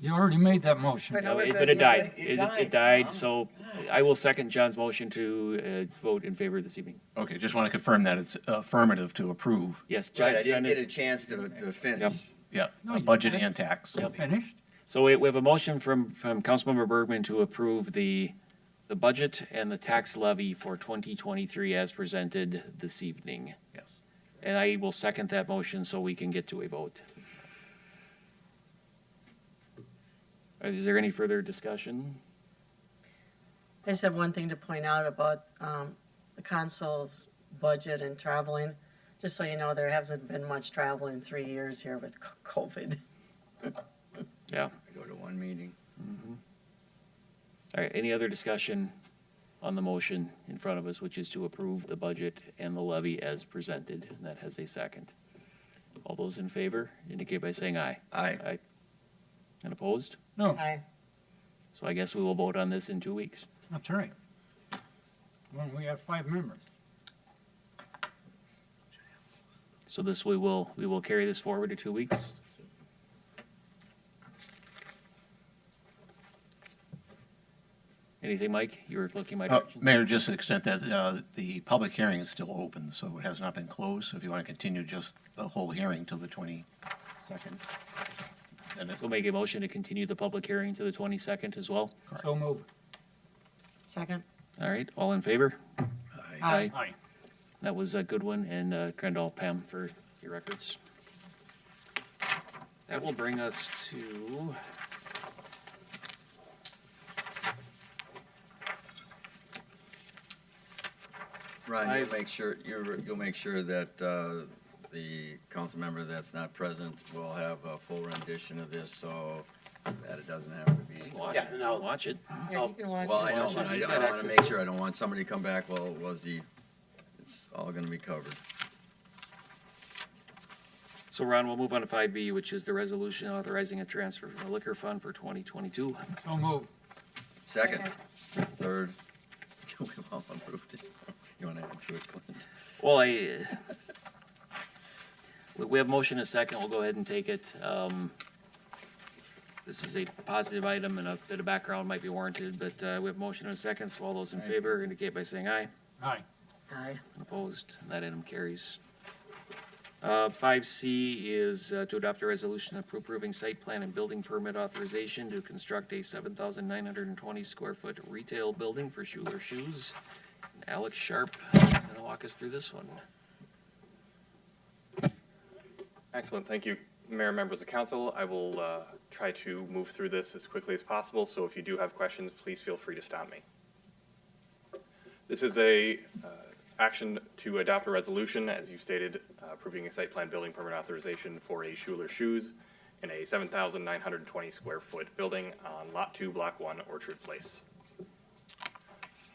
You already made that motion. But no, we're But good. it died. It It died, died, Tom. so I will second John's motion to vote in favor this evening. Okay, just want to confirm that it's affirmative to approve. Yes, John. right, I John- didn't get a chance to finish. Yep. Yeah, No, you budget didn't. and tax. Finished? So we have a motion from Councilmember Bergman to approve the budget and the tax levy for 2023 as presented this evening. Yes. And I will second that motion so we can get to a vote. Is there any further discussion? I just have one thing to point out about the council's budget and traveling. Just so you know, there hasn't been much travel in 3 years here with COVID. Yeah. I go to one meeting. All right, any other discussion on the motion in front of us, which is to approve the budget and the levy as presented? And that has a second. All those in favor indicate by saying aye. Aye. Aye. And opposed? No, Aye. So I guess we will vote on this in 2 weeks. that's right. When we have 5 members. So this, we will carry this forward to 2 weeks. Anything, Mike? You were looking my direction? Mayor, just to the extent that the public hearing is still open, so it has not been closed. So if you want to continue just the whole hearing till the 22nd. Then it- We'll make a motion to continue the public hearing to the 22nd as well. So move. Second? All right, all in favor? Aye. Aye. That was a good one, and Crandall, Pam, for your records. That will bring us to Ron, I've- you'll make sure that the council member that's not present will have a full rendition of this, so that it doesn't have to be. watch Yeah, it. no. Watch it. Yeah, you can watch Well, I it. know, Watch but it. I He's got want to access make to sure, I don't want somebody to come back, well, it's all gonna be covered. So Ron, we'll move on to 5B, which is the resolution authorizing a transfer from the liquor fund for 2022. So move. Second, third, we've all approved it. You wanna add to it, Clint? Well, we have motion and a second. We'll go ahead and take it. This is a positive item and a bit of background might be warranted, but we have motion and a second, so all those in favor indicate by saying aye. Aye. Aye. And opposed, and that item carries. 5C is to adopt a resolution approving site plan and building permit authorization to construct a 7,920 square foot retail building for Schuler Shoes. And Alex Sharp is going to walk us through this one. Excellent, thank you, Mayor, members of council. I will try to move through this as quickly as possible, so if you do have questions, please feel free to stop me. This is a action to adopt a resolution, as you stated, approving a site plan building permit authorization for a Schuler Shoes in a 7,920 square foot building on Lot 2, Block 1, Orchard Place.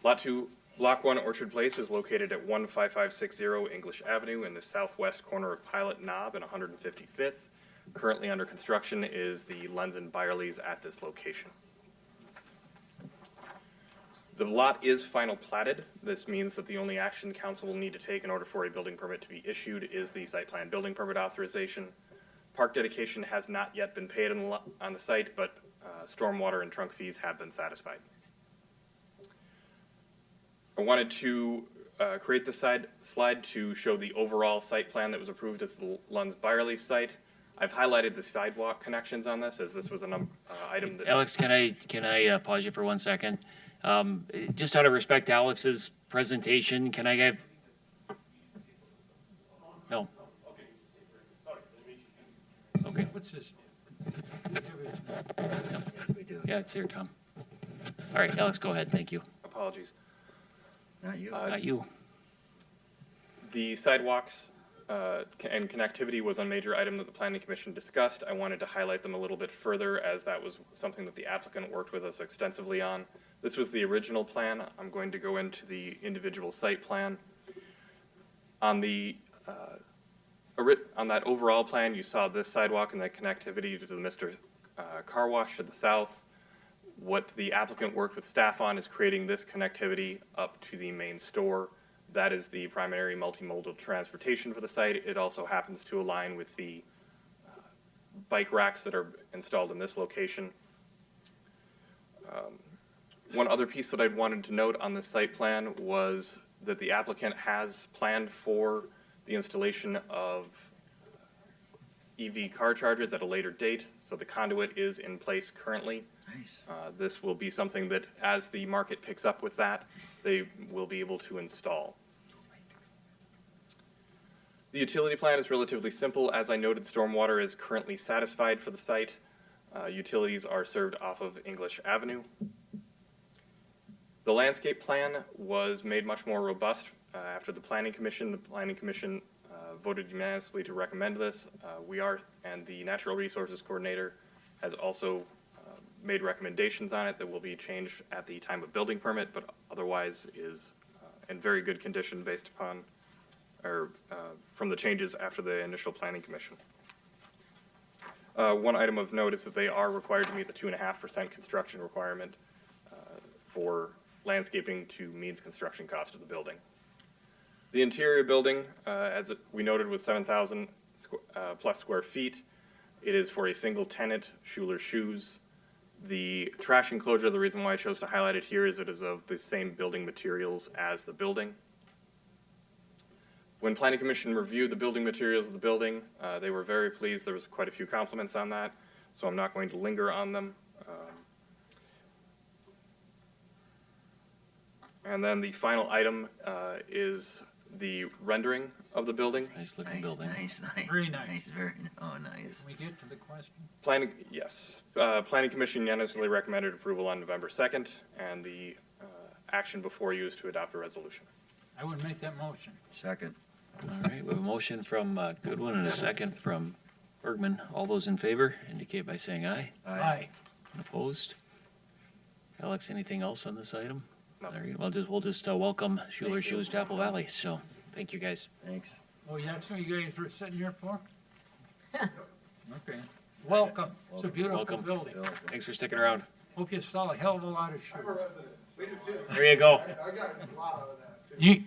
Lot 2, Block 1, Orchard Place is located at 15560 English Avenue in the southwest corner of Pilot Knob and 155th. Currently under construction is the Lenz and Byerly's at this location. The lot is final platted. This means that the only action council will need to take in order for a building permit to be issued is the site plan building permit authorization. Park dedication has not yet been paid on the site, but stormwater and trunk fees have been satisfied. I wanted to create this slide to show the overall site plan that was approved as the Lunds-Byerly site. I've highlighted the sidewalk connections on this, as this was an item that... Alex, can I pause you for 1 second? Just out of respect to Alex's presentation, can I have... No. Okay. What's this? Yeah, it's here, Tom. All right, Alex, go ahead. Thank you. Apologies. Not you. Not you. The sidewalks and connectivity was a major item that the Planning Commission discussed. I wanted to highlight them a little bit further, as that was something that the applicant worked with us extensively on. This was the original plan. I'm going to go into the individual site plan. On that overall plan, you saw this sidewalk and the connectivity to the Mr. Car Wash to the south. What the applicant worked with staff on is creating this connectivity up to the main store. That is the primary multimodal transportation for the site. It also happens to align with the bike racks that are installed in this location. One other piece that I'd wanted to note on this site plan was that the applicant has planned for the installation of EV car chargers at a later date, so the conduit is in place currently. Nice. This will be something that, as the market picks up with that, they will be able to install. The utility plan is relatively simple. As I noted, stormwater is currently satisfied for the site. Utilities are served off of English Avenue. The landscape plan was made much more robust after the Planning Commission. The Planning Commission voted unanimously to recommend this. And the Natural Resources Coordinator has also made recommendations on it that will be changed at the time of building permit, but otherwise is in very good condition based upon, or from the changes after the initial Planning Commission. One item of note is that they are required to meet the 2.5% construction requirement for landscaping to means construction cost of the building. The interior building, as we noted, was 7,000 plus square feet. It is for a single tenant, Schuler Shoes. The trash enclosure, the reason why I chose to highlight it here is it is of the same building materials as the building. When Planning Commission reviewed the building materials of the building, they were very pleased. There was quite a few compliments on that, so I'm not going to linger on them. And then the final item is the rendering of the building. Nice looking building. Nice. Very nice. Very, oh, nice. Can we get to the question? Planning Commission unanimously recommended approval on November 2nd, and the action before you is to adopt a resolution. I would make that motion. Second. All right, we have a motion from Goodwin and a second from Bergman. All those in favor indicate by saying aye. Aye. And opposed? Alex, anything else on this item? No. All right, we'll just welcome Schuler Shoes to Apple Valley. So, thank you guys. Thanks. Oh, yeah, that's what you guys were sitting here for? Okay. Welcome. It's a beautiful Welcome. building. Thanks for sticking around. Hope you saw a hell of a lot of shoes. There you go.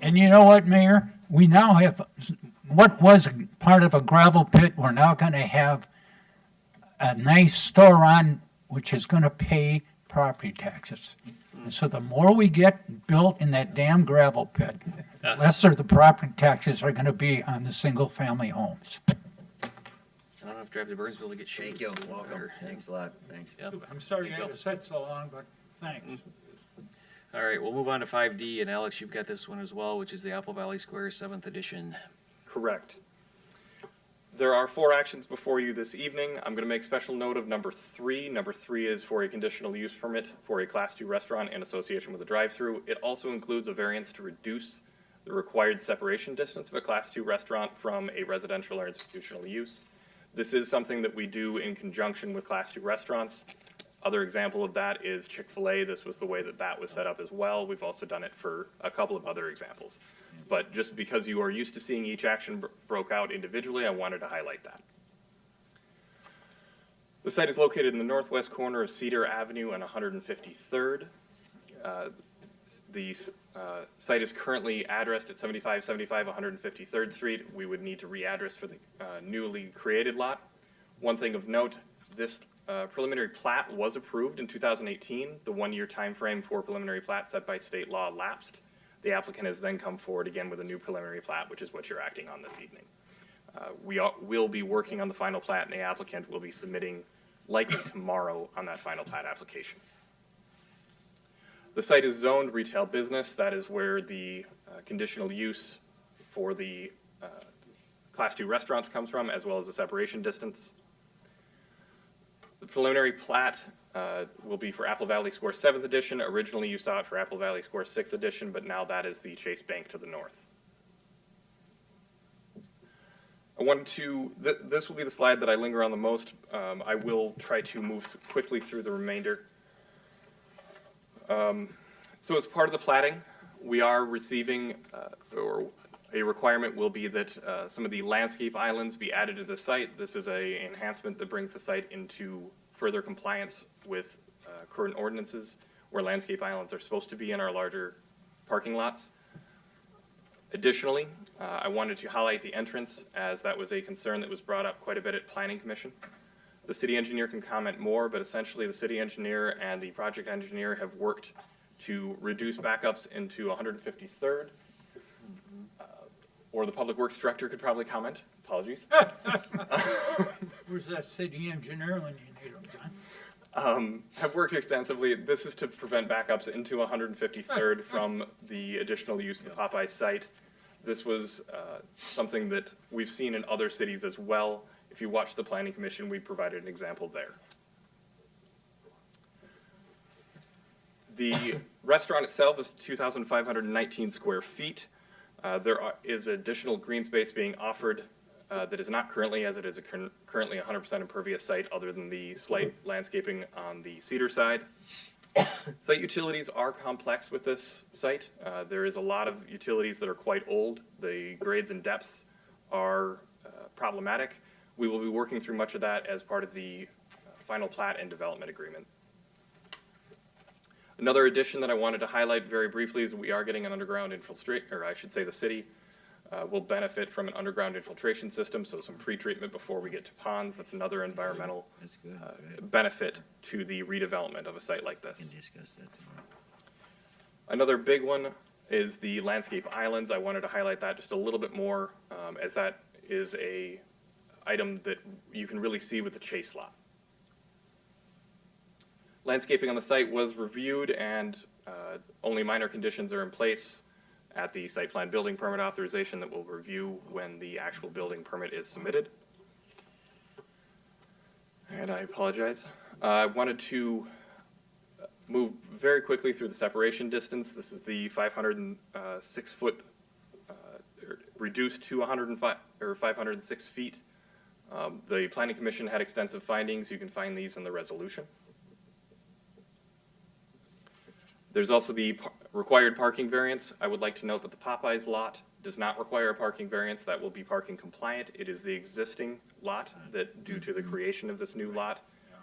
And you know what, Mayor? We now have, what was part of a gravel pit, we're now going to have a nice store on, which is going to pay property taxes. And so the more we get built in that damn gravel pit, the lesser the property taxes are going to be on the single-family homes. I don't have to drive to Burnsville to get shoes. Thank you. so Welcome. better. Thanks a lot. Thanks. Yep. I'm sorry Thank you you. had to sit so long, but thanks. All right, we'll move on to 5D, and Alex, you've got this one as well, which is the Apple Valley Square 7th edition. Correct. There are 4 actions before you this evening. I'm going to make special note of number 3. Number 3 is for a conditional use permit for a Class 2 restaurant in association with a drive-through. It also includes a variance to reduce the required separation distance of a Class 2 restaurant from a residential or institutional use. This is something that we do in conjunction with Class 2 restaurants. Other example of that is Chick-fil-A. This was the way that that was set up as well. We've also done it for a couple of other examples. But just because you are used to seeing each action broke out individually, I wanted to highlight that. The site is located in the northwest corner of Cedar Avenue and 153rd. The site is currently addressed at 7575 153rd Street. We would need to readdress for the newly created lot. One thing of note, this preliminary plat was approved in 2018. The one-year time frame for preliminary plat set by state law lapsed. The applicant has then come forward again with a new preliminary plat, which is what you're acting on this evening. We'll be working on the final plat, and the applicant will be submitting likely tomorrow on that final plat application. The site is zoned retail business. That is where the conditional use for the Class 2 restaurants comes from, as well as the separation distance. The preliminary plat will be for Apple Valley Square 7th edition. Originally you saw it for Apple Valley Square 6th edition, but now that is the Chase Bank to the north. This will be the slide that I linger on the most. I will try to move quickly through the remainder. So as part of the platting, we are receiving, or a requirement will be that some of the landscape islands be added to the site. This is an enhancement that brings the site into further compliance with current ordinances where landscape islands are supposed to be in our larger parking lots. Additionally, I wanted to highlight the entrance, as that was a concern that was brought up quite a bit at Planning Commission. The city engineer can comment more, but essentially the city engineer and the project engineer have worked to reduce backups into 153rd. Or the public works director could probably comment. Apologies. Where's that city engineer when you need him, John? Have worked extensively. This is to prevent backups into 153rd from the additional use of the Popeyes site. This was something that we've seen in other cities as well. If you watch the Planning Commission, we provided an example there. The restaurant itself is 2,519 square feet. There is additional green space being offered that is not currently, as it is currently 100% impervious site other than the slight landscaping on the cedar side. Site utilities are complex with this site. There is a lot of utilities that are quite old. The grades and depths are problematic. We will be working through much of that as part of the final plat and development agreement. Another addition that I wanted to highlight very briefly is we are getting an underground infiltration, or I should say the city will benefit from an underground infiltration system, so some pre-treatment before we get to ponds. That's another environmental benefit to the redevelopment of a site like this. Another big one is the landscape islands. I wanted to highlight that just a little bit more, as that is a item that you can really see with the Chase lot. Landscaping on the site was reviewed, and only minor conditions are in place at the site plan building permit authorization that we'll review when the actual building permit is submitted. And I apologize. I wanted to move very quickly through the separation distance. This is the 506 foot reduced to 105 or 506 feet. The Planning Commission had extensive findings. You can find these in the resolution. There's also the required parking variance. I would like to note that the Popeyes lot does not require a parking variance. That will be parking compliant. It is the existing lot that, due to the creation of this new lot,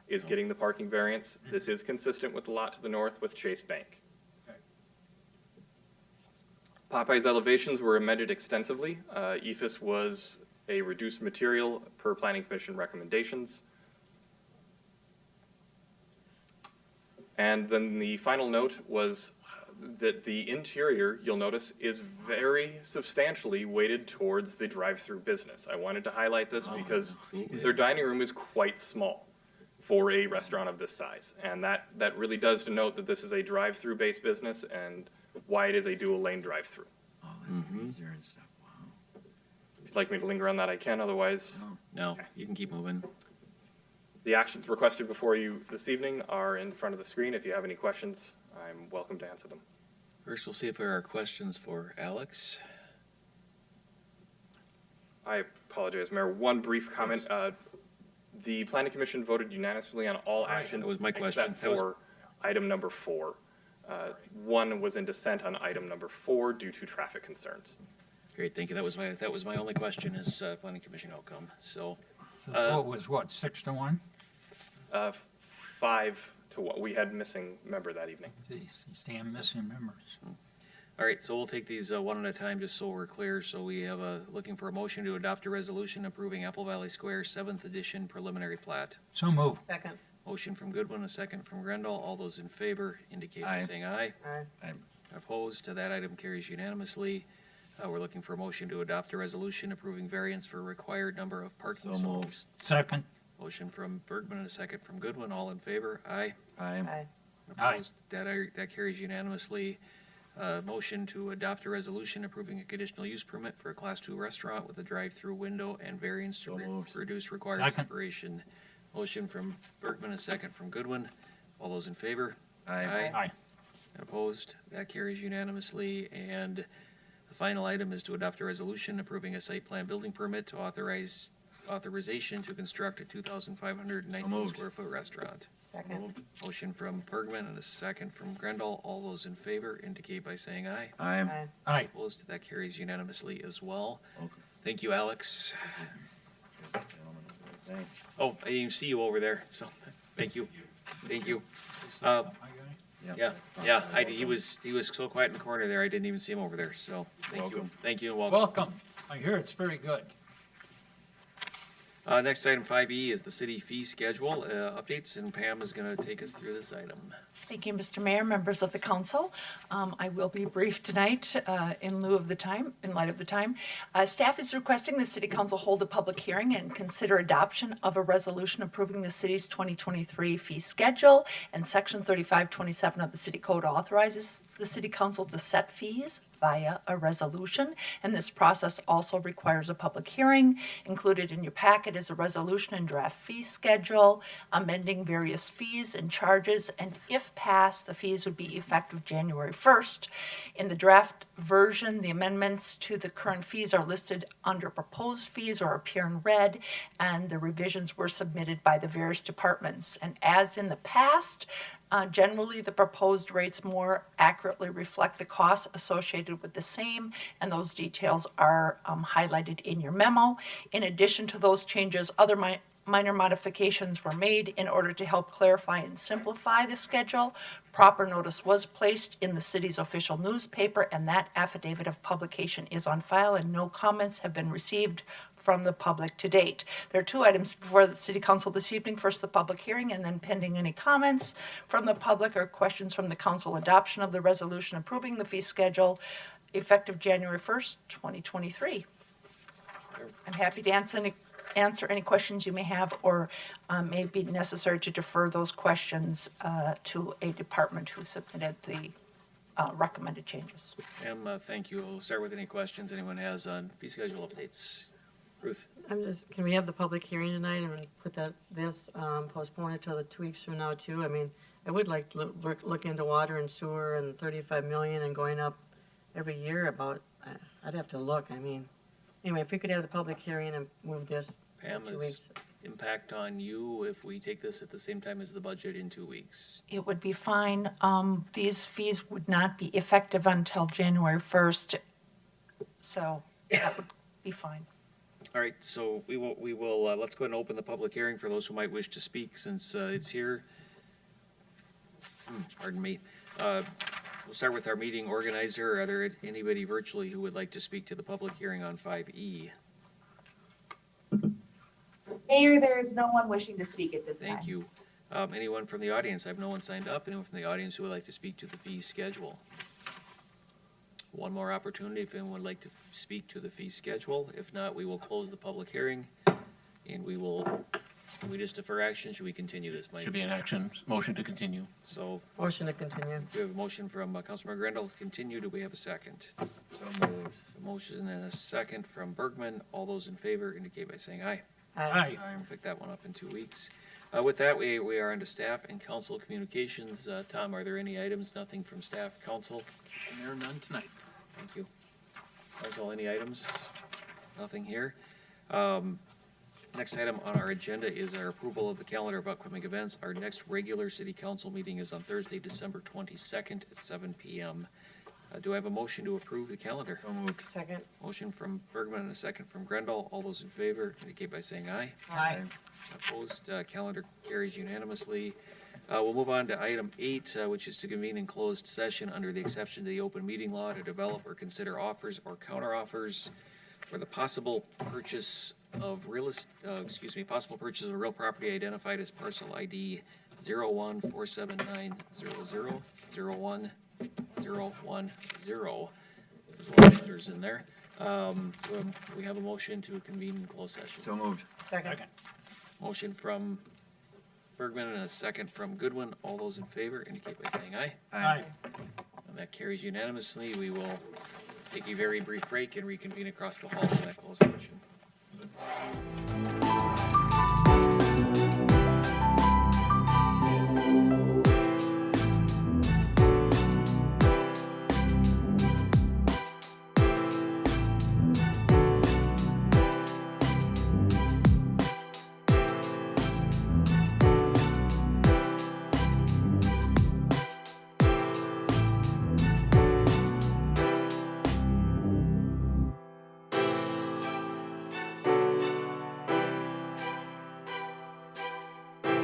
is getting the parking variance. This is consistent with the lot to the north with Chase Bank. Popeyes elevations were amended extensively. EFS was a reduced material per Planning Commission recommendations. And then the final note was that the interior, you'll notice, is very substantially weighted towards the drive-through business. I wanted to highlight this because their dining room is quite small for a restaurant of this size. And that really does denote that this is a drive-through based business and why it is a dual lane drive-through. Oh, that freezer and stuff, wow. If you'd like me to linger on that, I can. Otherwise, No, you can keep moving. the actions requested before you this evening are in front of the screen. If you have any questions, I'm welcome to answer them. First, we'll see if there are questions for Alex. I apologize, Mayor. One brief comment. The Planning Commission voted unanimously on all actions That was my question. except for item number 4. One was in dissent on item number 4 due to traffic concerns. Great, thank you. That was my only question is Planning Commission outcome. So, So the vote was what, 6-1? 5 to 1. We had missing member that evening. These damn missing members. all right, so we'll take these one at a time just so we're clear. So we have looking for a motion to adopt a resolution approving Apple Valley Square 7th edition preliminary plat. So move. Second. Motion from Goodwin, a second from Grendel. All those in favor indicate by Aye. saying aye. Aye. Opposed, that item carries unanimously. We're looking for a motion to adopt a resolution approving variance for required number of parking So moved. stalls. Second. Motion from Bergman and a second from Goodwin. All in favor? Aye. Aye. Aye. Aye. Opposed, that carries unanimously. Motion to adopt a resolution approving a conditional use permit for a Class 2 restaurant with a drive-through window and variance to So moved. reduce required Second. separation. Motion from Bergman, a second from Goodwin. All those in favor? Aye. Aye. Opposed, that carries unanimously. And the final item is to adopt a resolution approving a site plan building permit to authorization to construct a 2,519 moved. square foot restaurant. Second. Motion from Bergman and a second from Grendel. All those in favor indicate by saying aye. Aye. Aye. Aye. Opposed, that carries unanimously as well. Okay. Thank you, Alex. Thanks. Oh, I didn't even see you over there, so, thank you. Thank you. Uh, Yeah, he was so quiet in the corner there, I didn't even see him over there, so, thank you. Welcome. Thank you and welcome. Welcome. I hear it's very good. Next item 5E is the city fee schedule, updates, and Pam is gonna take us through this item. Thank you, Mr. Mayor, members of the council. I will be brief tonight in light of the time. Staff is requesting the city council hold a public hearing and consider adoption of a resolution approving the city's 2023 fee schedule, and section 3527 of the city code authorizes the city council to set fees via a resolution, and this process also requires a public hearing. Included in your packet is a resolution and draft fee schedule, amending various fees and charges, and if passed, the fees would be effective January 1st. In the draft version, the amendments to the current fees are listed under proposed fees or appear in red, and the revisions were submitted by the various departments. And as in the past, generally, the proposed rates more accurately reflect the costs associated with the same, and those details are highlighted in your memo. In addition to those changes, other minor modifications were made in order to help clarify and simplify the schedule. Proper notice was placed in the city's official newspaper, and that affidavit of publication is on file, and no comments have been received from the public to date. There are two items before the city council this evening. First, the public hearing, and then pending any comments from the public or questions from the council, adoption of the resolution approving the fee schedule effective January 1st, 2023. I'm happy to answer any questions you may have, or may be necessary to defer those questions to a department who submitted the recommended changes. Pam, thank you. We'll start with any questions anyone has on fee schedule updates. Ruth? Can we have the public hearing tonight and put postpone it till the 2 weeks from now too? I mean, I would like to look into water and sewer and 35 million and going up every year about, I'd have to look, I mean. Anyway, if we could have the public hearing and move this Pam, 2 is weeks. impact on you if we take this at the same time as the budget in 2 weeks? It would be fine. These fees would not be effective until January 1st, so that would be fine. All right, so we will, let's go ahead and open the public hearing for those who might wish to speak since it's here. Pardon me. We'll start with our meeting organizer. Are there anybody virtually who would like to speak to the public hearing on 5E? Mayor, there is no one wishing to speak at this time. Thank you. Anyone from the audience? I have no one signed up. Anyone from the audience who would like to speak to the fee schedule? One more opportunity if anyone would like to speak to the fee schedule. If not, we will close the public hearing, and we just defer action? Should we continue this, Mike? Should be an action, motion to continue. So, Motion to continue. we have a motion from Councilmember Grendel to continue. Do we have a second? So moved. A motion and a second from Bergman. All those in favor indicate by saying aye. Aye. We'll pick that one up in 2 weeks. With that, we are into staff and council communications. Tom, are there any items? Nothing from staff, council? Mayor, none tonight. Thank you. Council, any items? Nothing here. Next item on our agenda is our approval of the calendar of upcoming events. Our next regular city council meeting is on Thursday, December 22nd at 7 p.m. Do I have a motion to approve the calendar? So moved. Second. Motion from Bergman and a second from Grendel. All those in favor indicate by saying aye. Aye. Opposed, calendar carries unanimously. We'll move on to item 8, which is to convene in closed session under the exception to the open meeting law to develop or consider offers or counteroffers. for the possible purchase of possible purchase of real property identified as parcel ID 014790001010. There's a lot of letters in there. We have a motion to convene in closed session. So moved. Second. Motion from Bergman and a second from Goodwin. All those in favor indicate by saying aye. Aye. And that carries unanimously. We will take a very brief break and reconvene across the hall for that closed session.